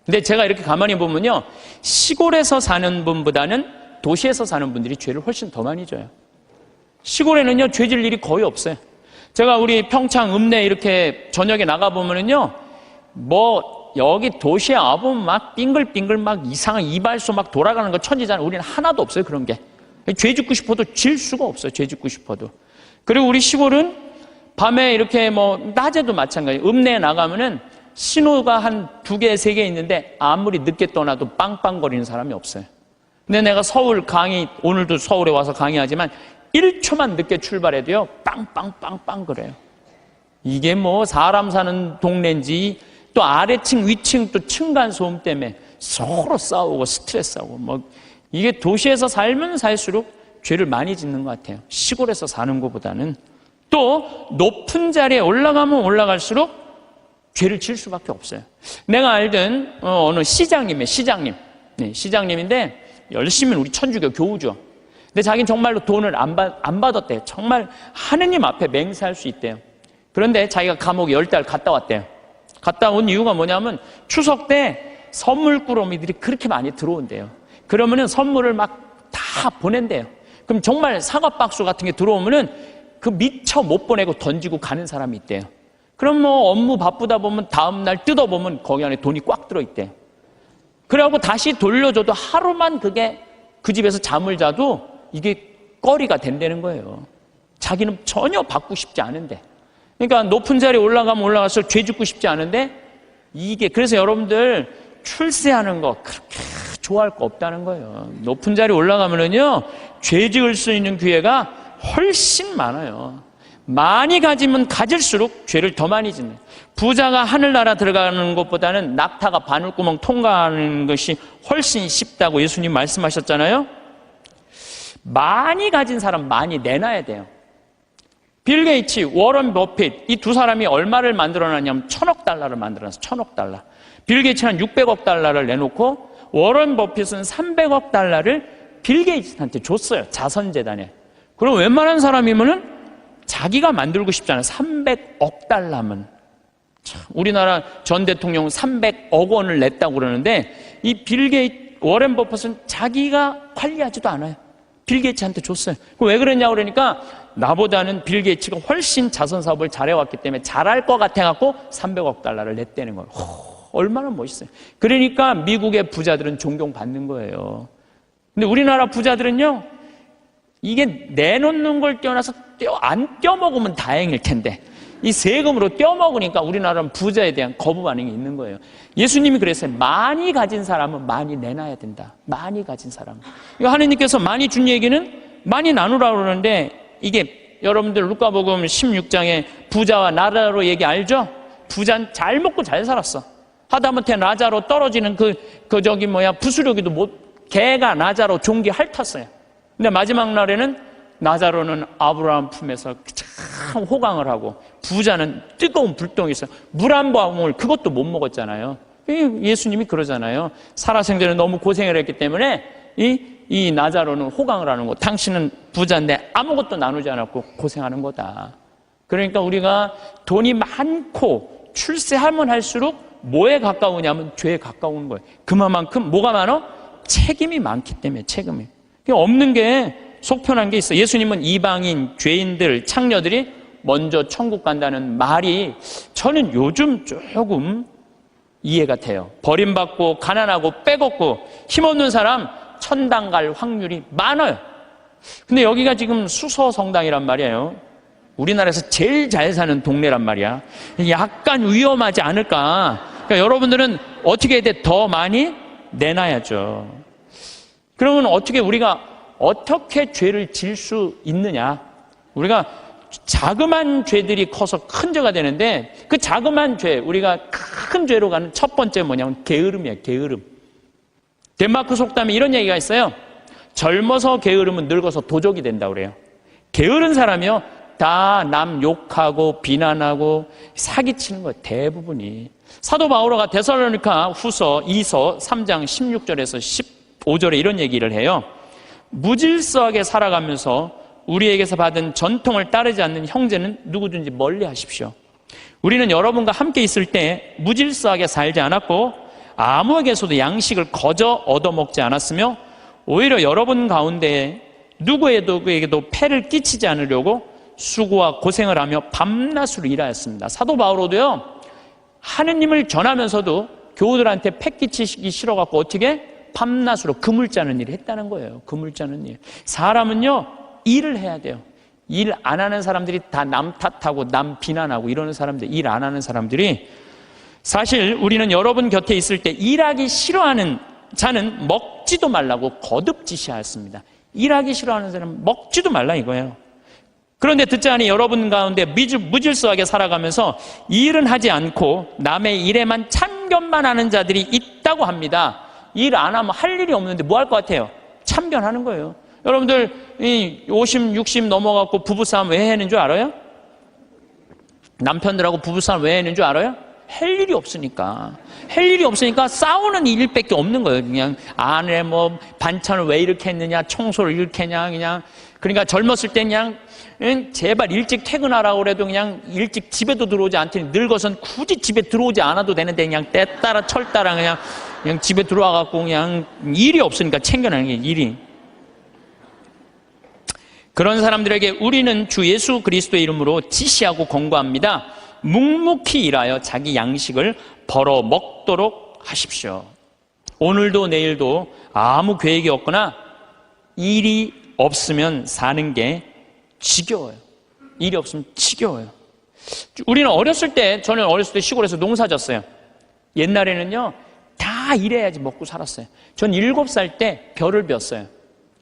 근데 제가 이렇게 가만히 보면요, 시골에서 사는 분보다는 도시에서 사는 분들이 죄를 훨씬 더 많이 져요. 시골에는요, 죄 질 일이 거의 없어요. 제가 우리 평창, 읍내 이렇게 저녁에 나가보면은요, 여기 도시에 와보면 막 빙글빙글 막 이상한 이발소 막 돌아가는 거 천지잖아요. 우리는 하나도 없어요, 그런 게. 죄 짓고 싶어도 질 수가 없어요, 죄 짓고 싶어도. 그리고 우리 시골은 밤에 이렇게 낮에도 마찬가지예요. 읍내에 나가면은 신호가 한 2개, 3개 있는데 아무리 늦게 떠나도 빵빵거리는 사람이 없어요. 근데 내가 서울 강의, 오늘도 서울에 와서 강의하지만 1초만 늦게 출발해도요, 빵빵빵빵 그래요. 이게 사람 사는 동네인지 또 아래층, 위층 또 층간소음 때문에 서로 싸우고 스트레스하고 이게 도시에서 살면 살수록 죄를 많이 짓는 것 같아요. 시골에서 사는 것보다는. 또 높은 자리에 올라가면 올라갈수록 죄를 질 수밖에 없어요. 내가 알던 어느 시장님. 네, 시장님인데 열심히 우리 천주교 교우죠. 근데 자기는 정말로 돈을 안 받았대요. 정말 하느님 앞에 맹세할 수 있대요. 그런데 자기가 감옥에 10달 갔다 왔대요. 갔다 온 이유가 뭐냐면 추석 때 선물 꾸러미들이 그렇게 많이 들어온대요. 그러면은 선물을 막 다 보낸대요. 그럼 정말 사과 박스 같은 게 들어오면은 그 미처 못 보내고 던지고 가는 사람이 있대요. 그럼 업무 바쁘다 보면 다음날 뜯어보면 거기 안에 돈이 꽉 들어있대요. 그래갖고 다시 돌려줘도 하루만 그게 그 집에서 잠을 자도 이게 거리가 된다는 거예요. 자기는 전혀 받고 싶지 않은데. 그러니까 높은 자리에 올라가면 올라갈수록 죄 짓고 싶지 않은데 그래서 여러분들 출세하는 거 그렇게 좋아할 거 없다는 거예요. 높은 자리에 올라가면은요, 죄 지을 수 있는 기회가 훨씬 많아요. 많이 가지면 가질수록 죄를 더 많이 짓는. 부자가 하늘나라 들어가는 것보다는 낙타가 바늘구멍 통과하는 것이 훨씬 쉽다고 예수님 말씀하셨잖아요. 많이 가진 사람 많이 내놔야 돼요. 빌 게이츠, 워런 버핏 이 두 사람이 얼마를 만들어놨냐면 1000억 달러를 만들어놨어요. 1000억 달러. 빌 게이츠는 600억 달러를 내놓고 워런 버핏은 300억 달러를 빌 게이츠한테 줬어요. 자선재단에. 그럼 웬만한 사람이면은 자기가 만들고 싶잖아요. 300억 달러면. 참, 우리나라 전 대통령 300억 원을 냈다고 그러는데 이 빌 게이츠, 워런 버핏은 자기가 관리하지도 않아요. 빌 게이츠한테 줬어요. 왜 그랬냐고 그러니까 나보다는 빌 게이츠가 훨씬 자선 사업을 잘해왔기 때문에 잘할 것 같아갖고 300억 달러를 냈다는 거예요. 얼마나 멋있어요. 그러니까 미국의 부자들은 존경받는 거예요. 근데 우리나라 부자들은요, 이게 내놓는 걸 떼어놔서 안 떼어먹으면 다행일 텐데 이 세금으로 떼어먹으니까 우리나라는 부자에 대한 거부 반응이 있는 거예요. 예수님이 그랬어요. 많이 가진 사람은 많이 내놔야 된다. 많이 가진 사람. 하느님께서 많이 준 얘기는 많이 나누라고 그러는데 이게 여러분들 루카복음 16장에 부자와 나자로 얘기 알죠? 부자는 잘 먹고 잘 살았어. 하다못해 나자로 떨어지는 부스러기도 개가 나자로 종기 핥았어요. 근데 마지막 날에는 나자로는 아브라함 품에서 참 호강을 하고 부자는 뜨거운 불덩이에서 물 한 방울 그것도 못 먹었잖아요. 예수님이 그러잖아요. 살아생전에 너무 고생을 했기 때문에 이 나자로는 호강을 하는 거. 당신은 부자인데 아무것도 나누지 않았고 고생하는 거다. 그러니까 우리가 돈이 많고 출세하면 할수록 뭐에 가까우냐면 죄에 가까운 거예요. 그만큼 뭐가 많아? 책임이 많기 때문에 책임이. 없는 게 속편한 게 있어. 예수님은 이방인, 죄인들, 창녀들이 먼저 천국 간다는 말이 저는 요즘 조금 이해가 돼요. 버림받고 가난하고 빼곡고 힘없는 사람 천당 갈 확률이 많아요. 근데 여기가 지금 수서성당이란 말이에요. 우리나라에서 제일 잘 사는 동네란 말이야. 약간 위험하지 않을까. 그러니까 여러분들은 어떻게 해야 돼? 더 많이 내놔야죠. 그러면 우리가 어떻게 죄를 질 수 있느냐? 우리가 자그마한 죄들이 커서 큰 죄가 되는데 그 자그마한 죄, 우리가 큰 죄로 가는 첫 번째 뭐냐면 게으름이에요. 게으름. 덴마크 속담에 이런 얘기가 있어요. 젊어서 게으름은 늙어서 도적이 된다고 그래요. 게으른 사람이요, 다 남 욕하고 비난하고 사기치는 거예요. 대부분이. 사도 바오로가 데살로니가 후서 2서 3장 16절에서 5절에 이런 얘기를 해요. 무질서하게 살아가면서 우리에게서 받은 전통을 따르지 않는 형제는 누구든지 멀리 하십시오. 우리는 여러분과 함께 있을 때 무질서하게 살지 않았고 아무에게서도 양식을 거저 얻어먹지 않았으며 오히려 여러분 가운데 누구에게도 폐를 끼치지 않으려고 수고와 고생을 하며 밤낮으로 일하였습니다. 사도 바오로도요, 하느님을 전하면서도 교우들한테 폐 끼치기 싫어갖고 어떻게 밤낮으로 그물 짜는 일을 했다는 거예요. 그물 짜는 일. 사람은요, 일을 해야 돼요. 일 안 하는 사람들이 다 남 탓하고 남 비난하고 이러는 사람들, 일 안 하는 사람들이, 사실 우리는 여러분 곁에 있을 때 일하기 싫어하는 자는 먹지도 말라고 거듭 지시하였습니다. 일하기 싫어하는 사람은 먹지도 말라 이거예요. 그런데 듣지 않니 여러분 가운데 무질서하게 살아가면서 일은 하지 않고 남의 일에만 참견만 하는 자들이 있다고 합니다. 일 안 하면 할 일이 없는데 뭐 할 것 같아요? 참견하는 거예요. 여러분들 50, 60 넘어갖고 부부싸움 왜 하는 줄 알아요? 남편들하고 부부싸움 왜 하는 줄 알아요? 할 일이 없으니까. 할 일이 없으니까 싸우는 일밖에 없는 거예요. 그냥 아내 뭐 반찬을 왜 이렇게 했느냐, 청소를 이렇게 했냐, 그냥. 그러니까 젊었을 때 그냥 제발 일찍 퇴근하라고 그래도 그냥 일찍 집에도 들어오지 않더니 늙어선 굳이 집에 들어오지 않아도 되는데 그냥 때 따라 철 따라 그냥 집에 들어와갖고 그냥 일이 없으니까 챙겨내는 게 일이. 그런 사람들에게 우리는 주 예수 그리스도의 이름으로 지시하고 권고합니다. 묵묵히 일하여 자기 양식을 벌어 먹도록 하십시오. 오늘도 내일도 아무 계획이 없거나 일이 없으면 사는 게 지겨워요. 일이 없으면 지겨워요. 우리는 저는 어렸을 때 시골에서 농사 졌어요. 옛날에는요, 다 일해야지 먹고 살았어요. 전 7살 때 벼를 뱄어요.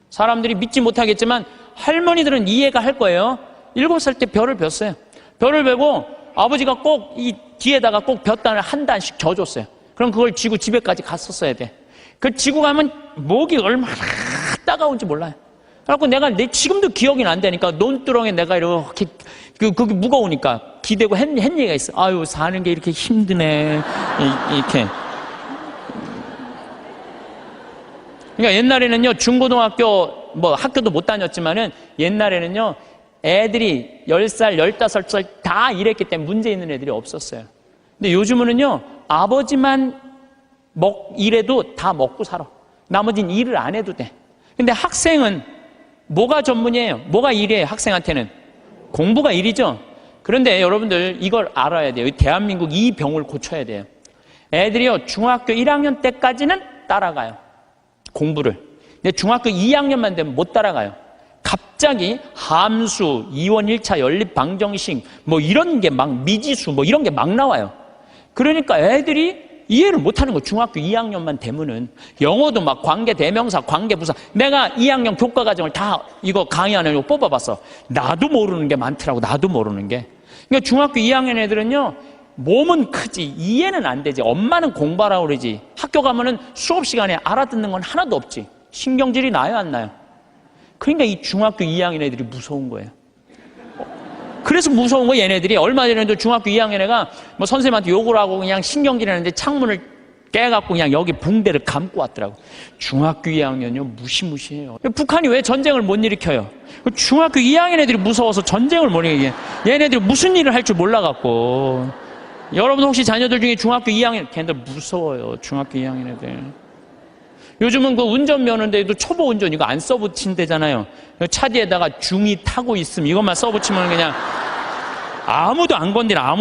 사람들이 믿지 못하겠지만 할머니들은 이해가 할 거예요. 7살 때 벼를 뱄어요. 벼를 베고 아버지가 꼭 이 뒤에다가 꼭 볕단을 한 단씩 져줬어요. 그럼 그걸 지고 집에까지 갔었어야 돼. 그 지고 가면 목이 얼마나 따가운지 몰라요. 그래갖고 내가 지금도 기억이 안 되니까 논두렁에 내가 이렇게 그게 무거우니까 기대고 한 얘기가 있어. 아유, 사는 게 이렇게 힘드네. 이렇게. 그러니까 옛날에는요, 중고등학교 학교도 못 다녔지만은 옛날에는요, 애들이 10살, 15살 다 일했기 때문에 문제 있는 애들이 없었어요. 근데 요즘은요, 아버지만 일해도 다 먹고 살아. 나머지는 일을 안 해도 돼. 근데 학생은 뭐가 전문이에요? 뭐가 일이에요? 학생한테는 공부가 일이죠. 그런데 여러분들 이걸 알아야 돼요. 대한민국 이 병을 고쳐야 돼요. 애들이요, 중학교 1학년 때까지는 따라가요, 공부를. 근데 중학교 2학년만 되면 못 따라가요. 갑자기 함수, 이원 1차 연립 방정식 이런 게 막 미지수 이런 게 막 나와요. 그러니까 애들이 이해를 못하는 거예요. 중학교 2학년만 되면은. 영어도 막 관계 대명사, 관계 부사. 내가 2학년 교과 과정을 다 이거 강의하는 거 뽑아봤어. 나도 모르는 게 많더라고. 나도 모르는 게. 그러니까 중학교 2학년 애들은요, 몸은 크지 이해는 안 되지. 엄마는 공부하라고 그러지. 학교 가면은 수업 시간에 알아듣는 건 하나도 없지. 신경질이 나요, 안 나요? 그러니까 이 중학교 2학년 애들이 무서운 거예요. 그래서 무서운 거예요. 얘네들이. 얼마 전에도 중학교 2학년 애가 선생님한테 욕을 하고 그냥 신경질 하는데 창문을 깨갖고 그냥 여기 붕대를 감고 왔더라고. 중학교 2학년이요, 무시무시해요. 북한이 왜 전쟁을 못 일으켜요? 중학교 2학년 애들이 무서워서 전쟁을 못 일으켜요. 얘네들이 무슨 일을 할 줄 몰라갖고. 여러분 혹시 자녀들 중에 중학교 2학년, 걔네들 무서워요. 중학교 2학년 애들. 요즘은 그 운전면허인데도 초보 운전 이거 안 써붙인대잖아요. 차 뒤에다가 중2 타고 있음 이것만 써붙이면 그냥 아무도 안 건드려.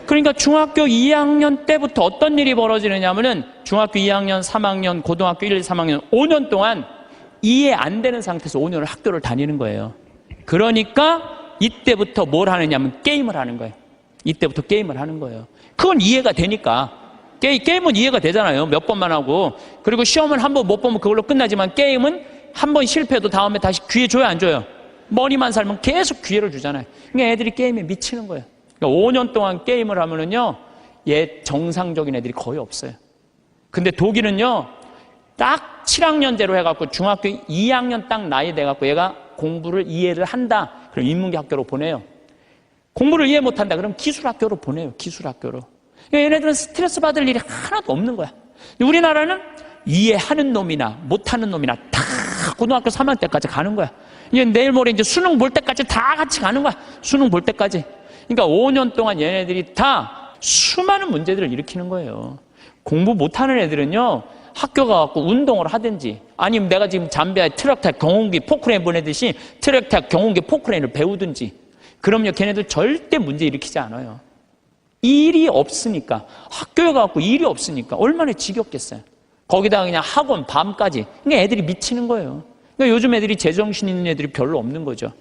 그러니까 중학교 2학년 때부터 어떤 일이 벌어지느냐면은 중학교 2학년, 3학년, 고등학교 1, 2, 3학년 5년 동안 이해 안 되는 상태에서 5년을 학교를 다니는 거예요. 그러니까 이때부터 뭘 하느냐면 게임을 하는 거예요. 이때부터 게임을 하는 거예요. 그건 이해가 되니까. 게임은 이해가 되잖아요. 몇 번만 하고. 그리고 시험은 한 번 못 보면 그걸로 끝나지만 게임은 한 번 실패해도 다음에 다시 기회 줘요, 안 줘요? 머리만 살면 계속 기회를 주잖아요. 그러니까 애들이 게임에 미치는 거예요. 그러니까 5년 동안 게임을 하면은요, 정상적인 애들이 거의 없어요. 근데 독일은요, 딱 7학년제로 해갖고 중학교 2학년 딱 나이 돼갖고 얘가 공부를 이해를 한다. 그럼 인문계 학교로 보내요. 공부를 이해 못한다. 그럼 기술학교로 보내요. 기술학교로. 얘네들은 스트레스 받을 일이 하나도 없는 거야. 우리나라는 이해하는 놈이나 못하는 놈이나 다 고등학교 3학년 때까지 가는 거야. 이제 내일 모레 이제 수능 볼 때까지 다 같이 가는 거야. 수능 볼 때까지. 그러니까 5년 동안 얘네들이 다 수많은 문제들을 일으키는 거예요. 공부 못하는 애들은요, 학교 가갖고 운동을 하든지, 아니면 내가 지금 잠비아에 트랙터 경운기 포크레인 보내듯이 트랙터 경운기 포크레인을 배우든지, 그럼요, 걔네들 절대 문제 일으키지 않아요. 일이 없으니까, 학교에 가갖고 일이 없으니까 얼마나 지겹겠어요. 거기다가 그냥 학원 밤까지. 그러니까 애들이 미치는 거예요. 그러니까 요즘 애들이 제정신 있는 애들이 별로 없는 거죠.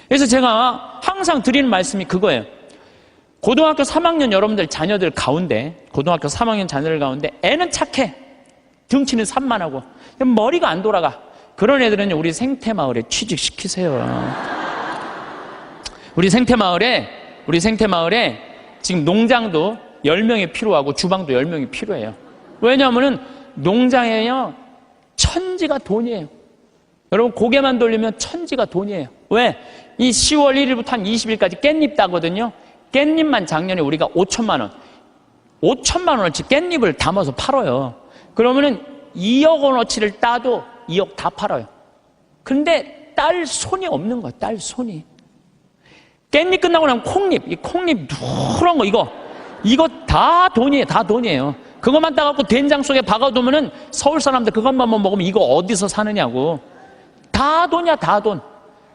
그래서 제가 항상 드리는 말씀이 그거예요. 고등학교 3학년 여러분들 자녀들 가운데, 고등학교 3학년 자녀들 가운데 애는 착해. 등치는 산만하고 머리가 안 돌아가. 그런 애들은 우리 생태마을에 취직시키세요. 우리 생태마을에 지금 농장도 10명이 필요하고 주방도 10명이 필요해요. 왜냐하면 농장에요, 천지가 돈이에요. 여러분 고개만 돌리면 천지가 돈이에요. 왜? 이 10월 1일부터 한 20일까지 깻잎 따거든요. 깻잎만 작년에 우리가 5천만 원, 5천만 원어치 깻잎을 담아서 팔아요. 그러면은 2억 원어치를 따도 2억 다 팔아요. 근데 딸 손이 없는 거야. 딸 손이. 깻잎 끝나고 나면 콩잎, 이 콩잎 누런 거 이거 다 돈이에요. 다 돈이에요. 그것만 따갖고 된장 속에 박아두면은 서울 사람들 그것만 먹으면 이거 어디서 사느냐고. 다 돈이야, 다 돈.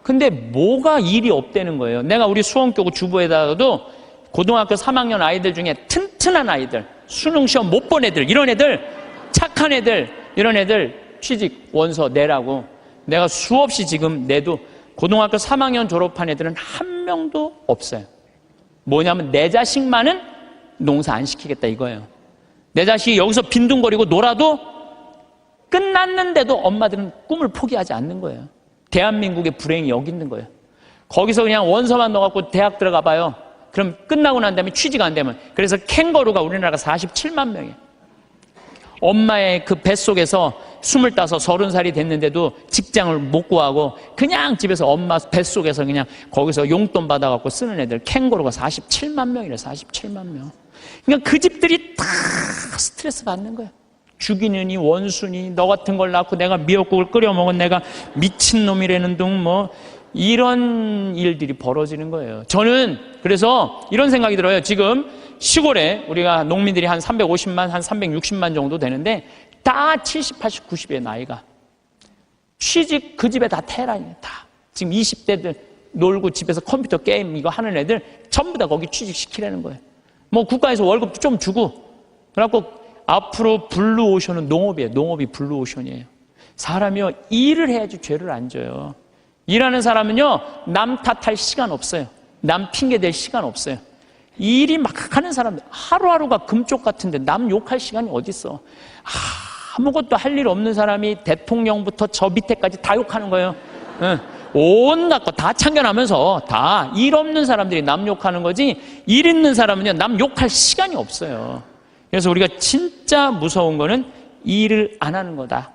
근데 뭐가 일이 없다는 거예요. 내가 우리 수원교구 주부에다가도 고등학교 3학년 아이들 중에 튼튼한 아이들, 수능 시험 못 본 애들, 이런 애들, 착한 애들, 이런 애들 취직 원서 내라고 내가 수없이 지금 내도 고등학교 3학년 졸업한 애들은 한 명도 없어요. 뭐냐면 내 자식만은 농사 안 시키겠다 이거예요. 내 자식이 여기서 빈둥거리고 놀아도 끝났는데도 엄마들은 꿈을 포기하지 않는 거예요. 대한민국의 불행이 여기 있는 거예요. 거기서 그냥 원서만 넣어갖고 대학 들어가 봐요. 그럼 끝나고 난 다음에 취직 안 되면. 그래서 캥거루가 우리나라가 47만 명이에요. 엄마의 그 뱃속에서 25, 30살이 됐는데도 직장을 못 구하고 그냥 집에서 엄마 뱃속에서 그냥 거기서 용돈 받아갖고 쓰는 애들 캥거루가 47만 명이래. 47만 명. 그러니까 그 집들이 다 스트레스 받는 거예요. 죽이느니 원수니 너 같은 걸 낳고 내가 미역국을 끓여 먹은 내가 미친놈이라는 둥 뭐 이런 일들이 벌어지는 거예요. 저는 그래서 이런 생각이 들어요. 지금 시골에 우리가 농민들이 한 350만, 한 360만 정도 되는데 다 70, 80, 90의 나이가 취직 그 집에 다 테란이에요. 다. 지금 20대들 놀고 집에서 컴퓨터 게임 이거 하는 애들 전부 다 거기 취직시키라는 거예요. 뭐 국가에서 월급도 좀 주고 그래갖고 앞으로 블루오션은 농업이에요. 농업이 블루오션이에요. 사람이요 일을 해야지 죄를 안 져요. 일하는 사람은요 남 탓할 시간 없어요. 남 핑계 댈 시간 없어요. 일이 막 하는 사람들 하루하루가 금쪽 같은데 남 욕할 시간이 어딨어. 아무것도 할 일 없는 사람이 대통령부터 저 밑에까지 다 욕하는 거예요. 온갖 거 다 참견하면서 다 일 없는 사람들이 남 욕하는 거지 일 있는 사람은요 남 욕할 시간이 없어요. 그래서 우리가 진짜 무서운 거는 일을 안 하는 거다.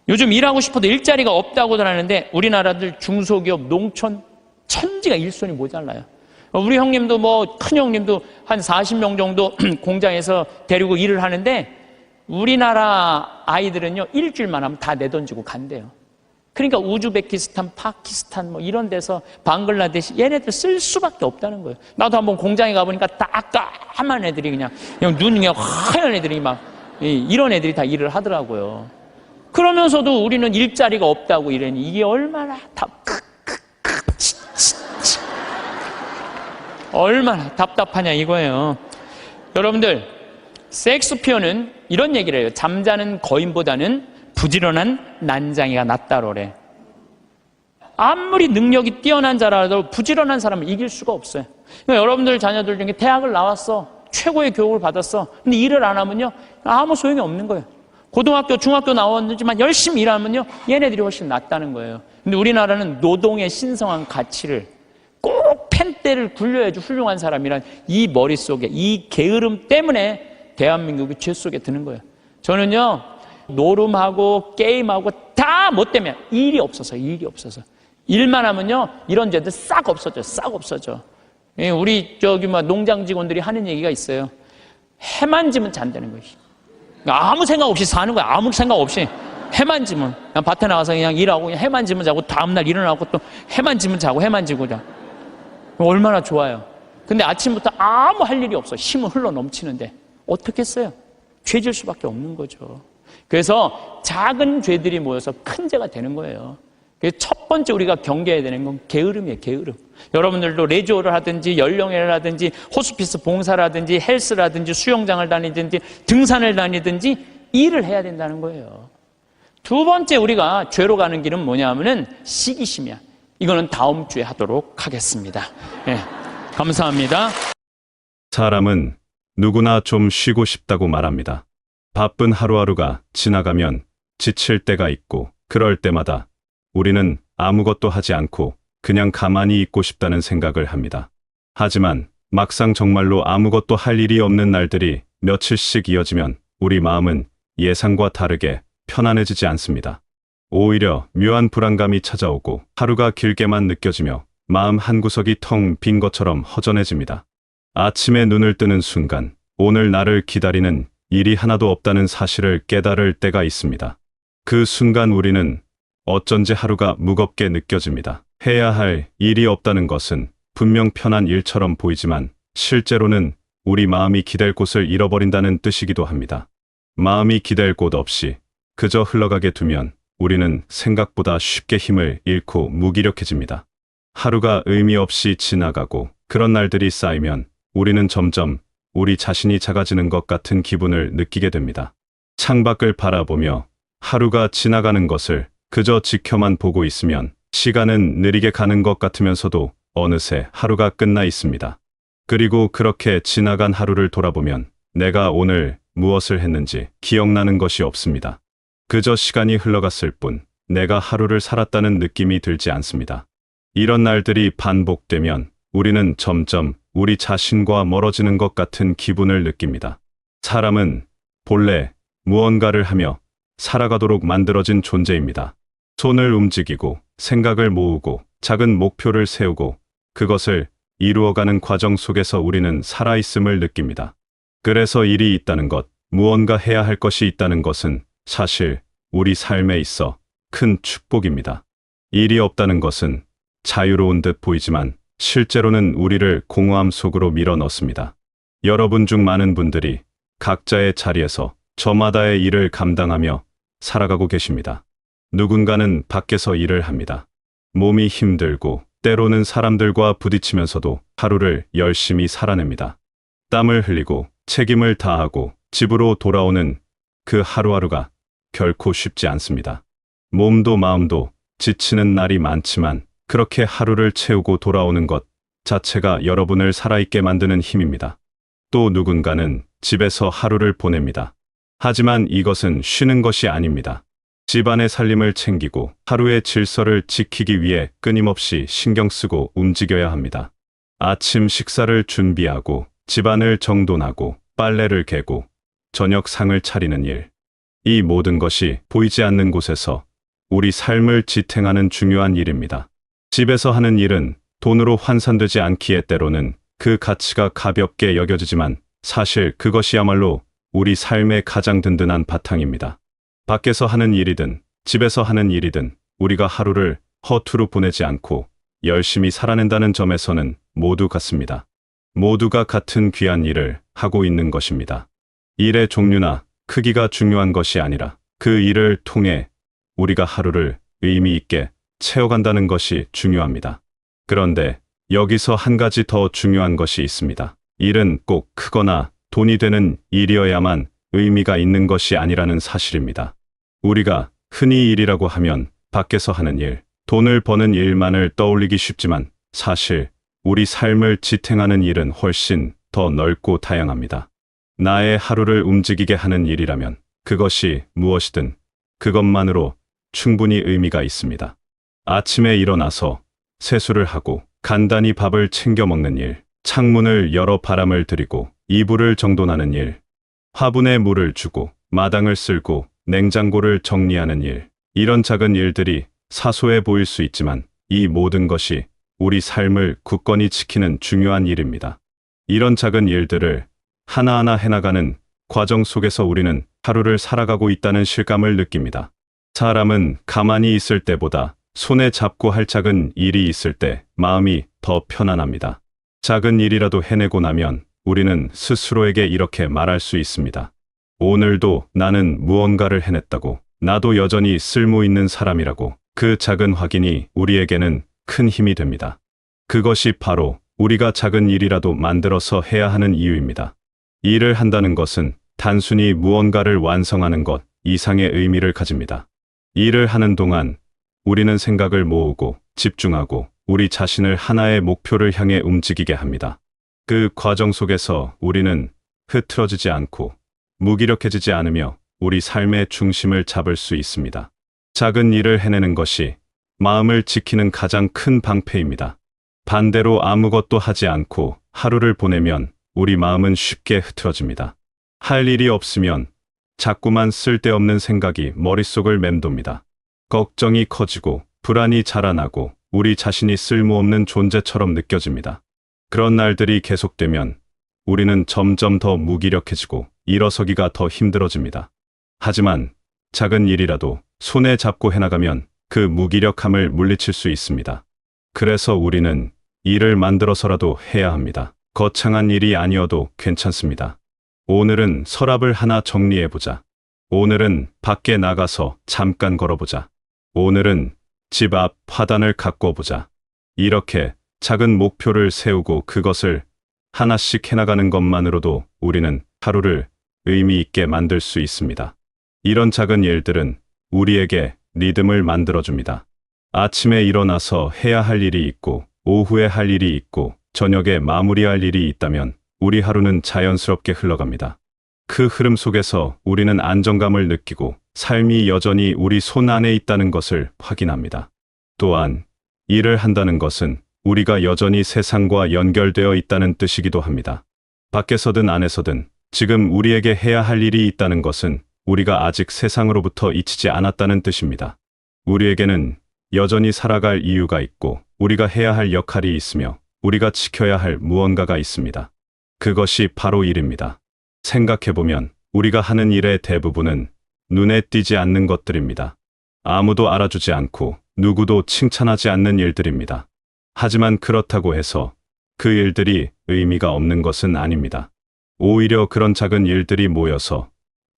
요즘 일하고 싶어도 일자리가 없다고들 하는데 우리나라들 중소기업, 농촌 천지가 일손이 모자라요. 우리 형님도 뭐 큰 형님도 한 40명 정도 공장에서 데리고 일을 하는데 우리나라 아이들은요 일주일만 하면 다 내던지고 간대요. 그러니까 우즈베키스탄, 파키스탄 뭐 이런 데서 방글라데시 얘네들 쓸 수밖에 없다는 거예요. 나도 한번 공장에 가보니까 까만 애들이 그냥 눈이 그냥 하얀 애들이 막 이런 애들이 다 일을 하더라고요. 그러면서도 우리는 일자리가 없다고 이러니 이게 얼마나 얼마나 답답하냐 이거예요. 여러분들 섹스피어는 이런 얘기를 해요. 잠자는 거인보다는 부지런한 난장이가 낫다로래. 아무리 능력이 뛰어난 자라도 부지런한 사람을 이길 수가 없어요. 그러니까 여러분들 자녀들 중에 대학을 나왔어. 최고의 교육을 받았어. 근데 일을 안 하면요 아무 소용이 없는 거예요. 고등학교, 중학교 나왔지만 열심히 일하면요 얘네들이 훨씬 낫다는 거예요. 근데 우리나라는 노동의 신성한 가치를 꼭 펜대를 굴려야지 훌륭한 사람이란 이 머릿속에 이 게으름 때문에 대한민국이 죄 속에 드는 거예요. 저는요 노름하고 게임하고 다 뭐 때문에 일이 없어서 일만 하면요 이런 죄들 싹 없어져. 우리 저기 뭐 농장 직원들이 하는 얘기가 있어요. 해만 지면 잔다는 거지. 아무 생각 없이 사는 거야. 아무 생각 없이. 해만 지면. 그냥 밭에 나가서 그냥 일하고 그냥 해만 지면 자고 다음날 일어나고 또 해만 지면 자고 해만 지고 자. 얼마나 좋아요. 근데 아침부터 아무 할 일이 없어. 힘은 흘러 넘치는데 어떻게 했어요? 죄질 수밖에 없는 거죠. 그래서 작은 죄들이 모여서 큰 죄가 되는 거예요. 그래서 첫 번째 우리가 경계해야 되는 건 게으름이에요. 게으름. 여러분들도 레저를 하든지 연령회를 하든지 호스피스 봉사라든지 헬스라든지 수영장을 다니든지 등산을 다니든지 일을 해야 된다는 거예요. 두 번째 우리가 죄로 가는 길은 뭐냐면은 시기심이야. 이거는 다음 주에 하도록 하겠습니다. 네, 감사합니다. 사람은 누구나 좀 쉬고 싶다고 말합니다. 바쁜 하루하루가 지나가면 지칠 때가 있고 그럴 때마다 우리는 아무것도 하지 않고 그냥 가만히 있고 싶다는 생각을 합니다. 하지만 막상 정말로 아무것도 할 일이 없는 날들이 며칠씩 이어지면 우리 마음은 예상과 다르게 편안해지지 않습니다. 오히려 묘한 불안감이 찾아오고 하루가 길게만 느껴지며 마음 한구석이 텅 빈 것처럼 허전해집니다. 아침에 눈을 뜨는 순간 오늘 나를 기다리는 일이 하나도 없다는 사실을 깨달을 때가 있습니다. 그 순간 우리는 어쩐지 하루가 무겁게 느껴집니다. 해야 할 일이 없다는 것은 분명 편한 일처럼 보이지만 실제로는 우리 마음이 기댈 곳을 잃어버린다는 뜻이기도 합니다. 마음이 기댈 곳 없이 그저 흘러가게 두면 우리는 생각보다 쉽게 힘을 잃고 무기력해집니다. 하루가 의미 없이 지나가고 그런 날들이 쌓이면 우리는 점점 우리 자신이 작아지는 것 같은 기분을 느끼게 됩니다. 창밖을 바라보며 하루가 지나가는 것을 그저 지켜만 보고 있으면 시간은 느리게 가는 것 같으면서도 어느새 하루가 끝나 있습니다. 그리고 그렇게 지나간 하루를 돌아보면 내가 오늘 무엇을 했는지 기억나는 것이 없습니다. 그저 시간이 흘러갔을 뿐 내가 하루를 살았다는 느낌이 들지 않습니다. 이런 날들이 반복되면 우리는 점점 우리 자신과 멀어지는 것 같은 기분을 느낍니다. 사람은 본래 무언가를 하며 살아가도록 만들어진 존재입니다. 손을 움직이고 생각을 모으고 작은 목표를 세우고 그것을 이루어가는 과정 속에서 우리는 살아있음을 느낍니다. 그래서 일이 있다는 것, 무언가 해야 할 것이 있다는 것은 사실 우리 삶에 있어 큰 축복입니다. 일이 없다는 것은 자유로운 듯 보이지만 실제로는 우리를 공허함 속으로 밀어넣습니다. 여러분 중 많은 분들이 각자의 자리에서 저마다의 일을 감당하며 살아가고 계십니다. 누군가는 밖에서 일을 합니다. 몸이 힘들고 때로는 사람들과 부딪히면서도 하루를 열심히 살아냅니다. 땀을 흘리고 책임을 다하고 집으로 돌아오는 그 하루하루가 결코 쉽지 않습니다. 몸도 마음도 지치는 날이 많지만 그렇게 하루를 채우고 돌아오는 것 자체가 여러분을 살아있게 만드는 힘입니다. 또 누군가는 집에서 하루를 보냅니다. 하지만 이것은 쉬는 것이 아닙니다. 집안의 살림을 챙기고 하루의 질서를 지키기 위해 끊임없이 신경 쓰고 움직여야 합니다. 아침 식사를 준비하고 집안을 정돈하고 빨래를 개고 저녁 상을 차리는 일. 이 모든 것이 보이지 않는 곳에서 우리 삶을 지탱하는 중요한 일입니다. 집에서 하는 일은 돈으로 환산되지 않기에 때로는 그 가치가 가볍게 여겨지지만 사실 그것이야말로 우리 삶의 가장 든든한 바탕입니다. 밖에서 하는 일이든 집에서 하는 일이든 우리가 하루를 허투루 보내지 않고 열심히 살아낸다는 점에서는 모두 같습니다. 모두가 같은 귀한 일을 하고 있는 것입니다. 일의 종류나 크기가 중요한 것이 아니라 그 일을 통해 우리가 하루를 의미 있게 채워간다는 것이 중요합니다. 그런데 여기서 한 가지 더 중요한 것이 있습니다. 일은 꼭 크거나 돈이 되는 일이어야만 의미가 있는 것이 아니라는 사실입니다. 우리가 흔히 일이라고 하면 밖에서 하는 일, 돈을 버는 일만을 떠올리기 쉽지만 사실 우리 삶을 지탱하는 일은 훨씬 더 넓고 다양합니다. 나의 하루를 움직이게 하는 일이라면 그것이 무엇이든 그것만으로 충분히 의미가 있습니다. 아침에 일어나서 세수를 하고 간단히 밥을 챙겨 먹는 일, 창문을 열어 바람을 들이고 이불을 정돈하는 일, 화분에 물을 주고 마당을 쓸고 냉장고를 정리하는 일, 이런 작은 일들이 사소해 보일 수 있지만 이 모든 것이 우리 삶을 굳건히 지키는 중요한 일입니다. 이런 작은 일들을 하나하나 해나가는 과정 속에서 우리는 하루를 살아가고 있다는 실감을 느낍니다. 사람은 가만히 있을 때보다 손에 잡고 할 작은 일이 있을 때 마음이 더 편안합니다. 작은 일이라도 해내고 나면 우리는 스스로에게 이렇게 말할 수 있습니다. 오늘도 나는 무언가를 해냈다고, 나도 여전히 쓸모 있는 사람이라고. 그 작은 확인이 우리에게는 큰 힘이 됩니다. 그것이 바로 우리가 작은 일이라도 만들어서 해야 하는 이유입니다. 일을 한다는 것은 단순히 무언가를 완성하는 것 이상의 의미를 가집니다. 일을 하는 동안 우리는 생각을 모으고 집중하고 우리 자신을 하나의 목표를 향해 움직이게 합니다. 그 과정 속에서 우리는 흐트러지지 않고 무기력해지지 않으며 우리 삶의 중심을 잡을 수 있습니다. 작은 일을 해내는 것이 마음을 지키는 가장 큰 방패입니다. 반대로 아무것도 하지 않고 하루를 보내면 우리 마음은 쉽게 흐트러집니다. 할 일이 없으면 자꾸만 쓸데없는 생각이 머릿속을 맴돕니다. 걱정이 커지고 불안이 자라나고 우리 자신이 쓸모없는 존재처럼 느껴집니다. 그런 날들이 계속되면 우리는 점점 더 무기력해지고 일어서기가 더 힘들어집니다. 하지만 작은 일이라도 손에 잡고 해나가면 그 무기력함을 물리칠 수 있습니다. 그래서 우리는 일을 만들어서라도 해야 합니다. 거창한 일이 아니어도 괜찮습니다. 오늘은 서랍을 하나 정리해보자. 오늘은 밖에 나가서 잠깐 걸어보자. 오늘은 집 앞 화단을 가꿔보자. 이렇게 작은 목표를 세우고 그것을 하나씩 해나가는 것만으로도 우리는 하루를 의미 있게 만들 수 있습니다. 이런 작은 일들은 우리에게 리듬을 만들어줍니다. 아침에 일어나서 해야 할 일이 있고, 오후에 할 일이 있고, 저녁에 마무리할 일이 있다면 우리 하루는 자연스럽게 흘러갑니다. 그 흐름 속에서 우리는 안정감을 느끼고 삶이 여전히 우리 손 안에 있다는 것을 확인합니다. 또한 일을 한다는 것은 우리가 여전히 세상과 연결되어 있다는 뜻이기도 합니다. 밖에서든 안에서든 지금 우리에게 해야 할 일이 있다는 것은 우리가 아직 세상으로부터 잊히지 않았다는 뜻입니다. 우리에게는 여전히 살아갈 이유가 있고 우리가 해야 할 역할이 있으며 우리가 지켜야 할 무언가가 있습니다. 그것이 바로 일입니다. 생각해보면 우리가 하는 일의 대부분은 눈에 띄지 않는 것들입니다. 아무도 알아주지 않고 누구도 칭찬하지 않는 일들입니다. 하지만 그렇다고 해서 그 일들이 의미가 없는 것은 아닙니다. 오히려 그런 작은 일들이 모여서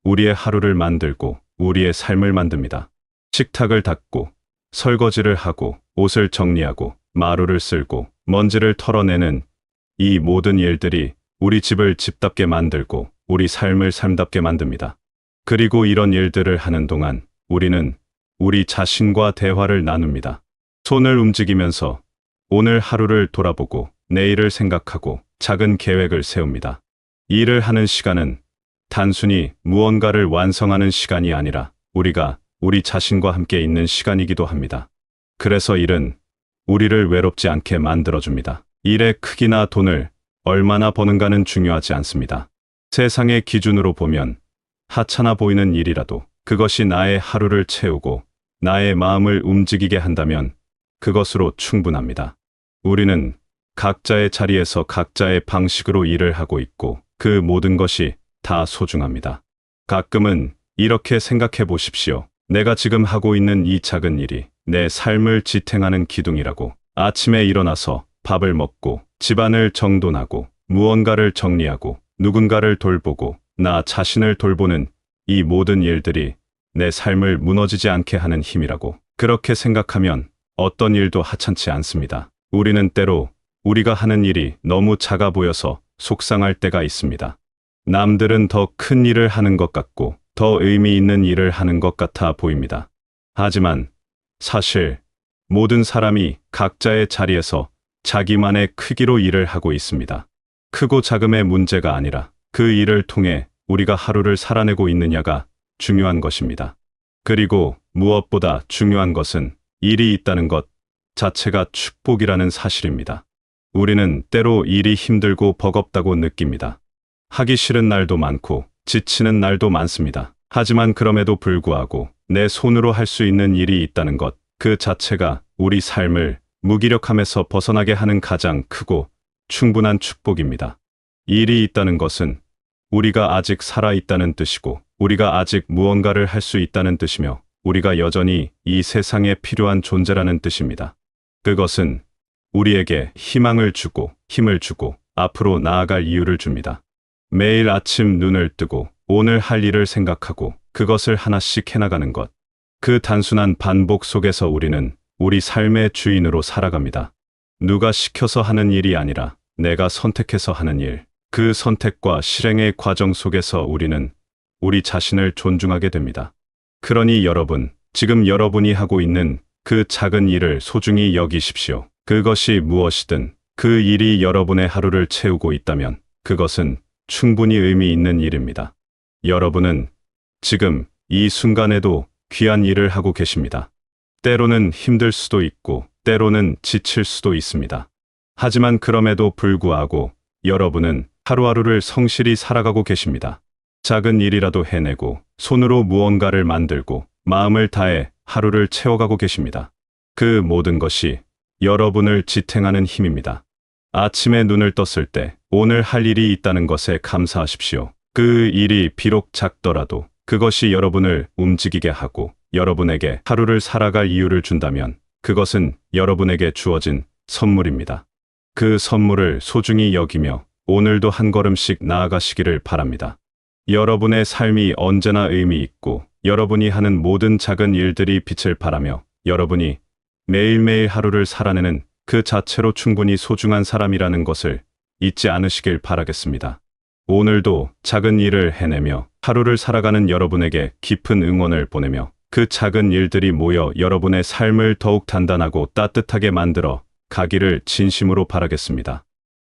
우리의 하루를 만들고 우리의 삶을 만듭니다. 식탁을 닦고 설거지를 하고 옷을 정리하고 마루를 쓸고 먼지를 털어내는 이 모든 일들이 우리 집을 집답게 만들고 우리 삶을 삶답게 만듭니다. 그리고 이런 일들을 하는 동안 우리는 우리 자신과 대화를 나눕니다. 손을 움직이면서 오늘 하루를 돌아보고 내일을 생각하고 작은 계획을 세웁니다. 일을 하는 시간은 단순히 무언가를 완성하는 시간이 아니라 우리가 우리 자신과 함께 있는 시간이기도 합니다. 그래서 일은 우리를 외롭지 않게 만들어줍니다. 일의 크기나 돈을 얼마나 버는가는 중요하지 않습니다. 세상의 기준으로 보면 하찮아 보이는 일이라도 그것이 나의 하루를 채우고 나의 마음을 움직이게 한다면 그것으로 충분합니다. 우리는 각자의 자리에서 각자의 방식으로 일을 하고 있고 그 모든 것이 다 소중합니다. 가끔은 이렇게 생각해 보십시오. 내가 지금 하고 있는 이 작은 일이 내 삶을 지탱하는 기둥이라고. 아침에 일어나서 밥을 먹고 집안을 정돈하고 무언가를 정리하고 누군가를 돌보고 나 자신을 돌보는 이 모든 일들이 내 삶을 무너지지 않게 하는 힘이라고. 그렇게 생각하면 어떤 일도 하찮지 않습니다. 우리는 때로 우리가 하는 일이 너무 작아 보여서 속상할 때가 있습니다. 남들은 더 큰 일을 하는 것 같고 더 의미 있는 일을 하는 것 같아 보입니다. 하지만 사실 모든 사람이 각자의 자리에서 자기만의 크기로 일을 하고 있습니다. 크고 작음의 문제가 아니라 그 일을 통해 우리가 하루를 살아내고 있느냐가 중요한 것입니다. 그리고 무엇보다 중요한 것은 일이 있다는 것 자체가 축복이라는 사실입니다. 우리는 때로 일이 힘들고 버겁다고 느낍니다. 하기 싫은 날도 많고 지치는 날도 많습니다. 하지만 그럼에도 불구하고 내 손으로 할 수 있는 일이 있다는 것, 그 자체가 우리 삶을 무기력함에서 벗어나게 하는 가장 크고 충분한 축복입니다. 일이 있다는 것은 우리가 아직 살아있다는 뜻이고 우리가 아직 무언가를 할 수 있다는 뜻이며 우리가 여전히 이 세상에 필요한 존재라는 뜻입니다. 그것은 우리에게 희망을 주고 힘을 주고 앞으로 나아갈 이유를 줍니다. 매일 아침 눈을 뜨고 오늘 할 일을 생각하고 그것을 하나씩 해나가는 것. 그 단순한 반복 속에서 우리는 우리 삶의 주인으로 살아갑니다. 누가 시켜서 하는 일이 아니라 내가 선택해서 하는 일. 그 선택과 실행의 과정 속에서 우리는 우리 자신을 존중하게 됩니다. 그러니 여러분, 지금 여러분이 하고 있는 그 작은 일을 소중히 여기십시오. 그것이 무엇이든 그 일이 여러분의 하루를 채우고 있다면 그것은 충분히 의미 있는 일입니다. 여러분은 지금 이 순간에도 귀한 일을 하고 계십니다. 때로는 힘들 수도 있고 때로는 지칠 수도 있습니다. 하지만 그럼에도 불구하고 여러분은 하루하루를 성실히 살아가고 계십니다. 작은 일이라도 해내고 손으로 무언가를 만들고 마음을 다해 하루를 채워가고 계십니다. 그 모든 것이 여러분을 지탱하는 힘입니다. 아침에 눈을 떴을 때 오늘 할 일이 있다는 것에 감사하십시오. 그 일이 비록 작더라도 그것이 여러분을 움직이게 하고 여러분에게 하루를 살아갈 이유를 준다면 그것은 여러분에게 주어진 선물입니다. 그 선물을 소중히 여기며 오늘도 한 걸음씩 나아가시기를 바랍니다. 여러분의 삶이 언제나 의미 있고 여러분이 하는 모든 작은 일들이 빛을 발하며 여러분이 매일매일 하루를 살아내는 그 자체로 충분히 소중한 사람이라는 것을 잊지 않으시길 바라겠습니다. 오늘도 작은 일을 해내며 하루를 살아가는 여러분에게 깊은 응원을 보내며 그 작은 일들이 모여 여러분의 삶을 더욱 단단하고 따뜻하게 만들어 가기를 진심으로 바라겠습니다.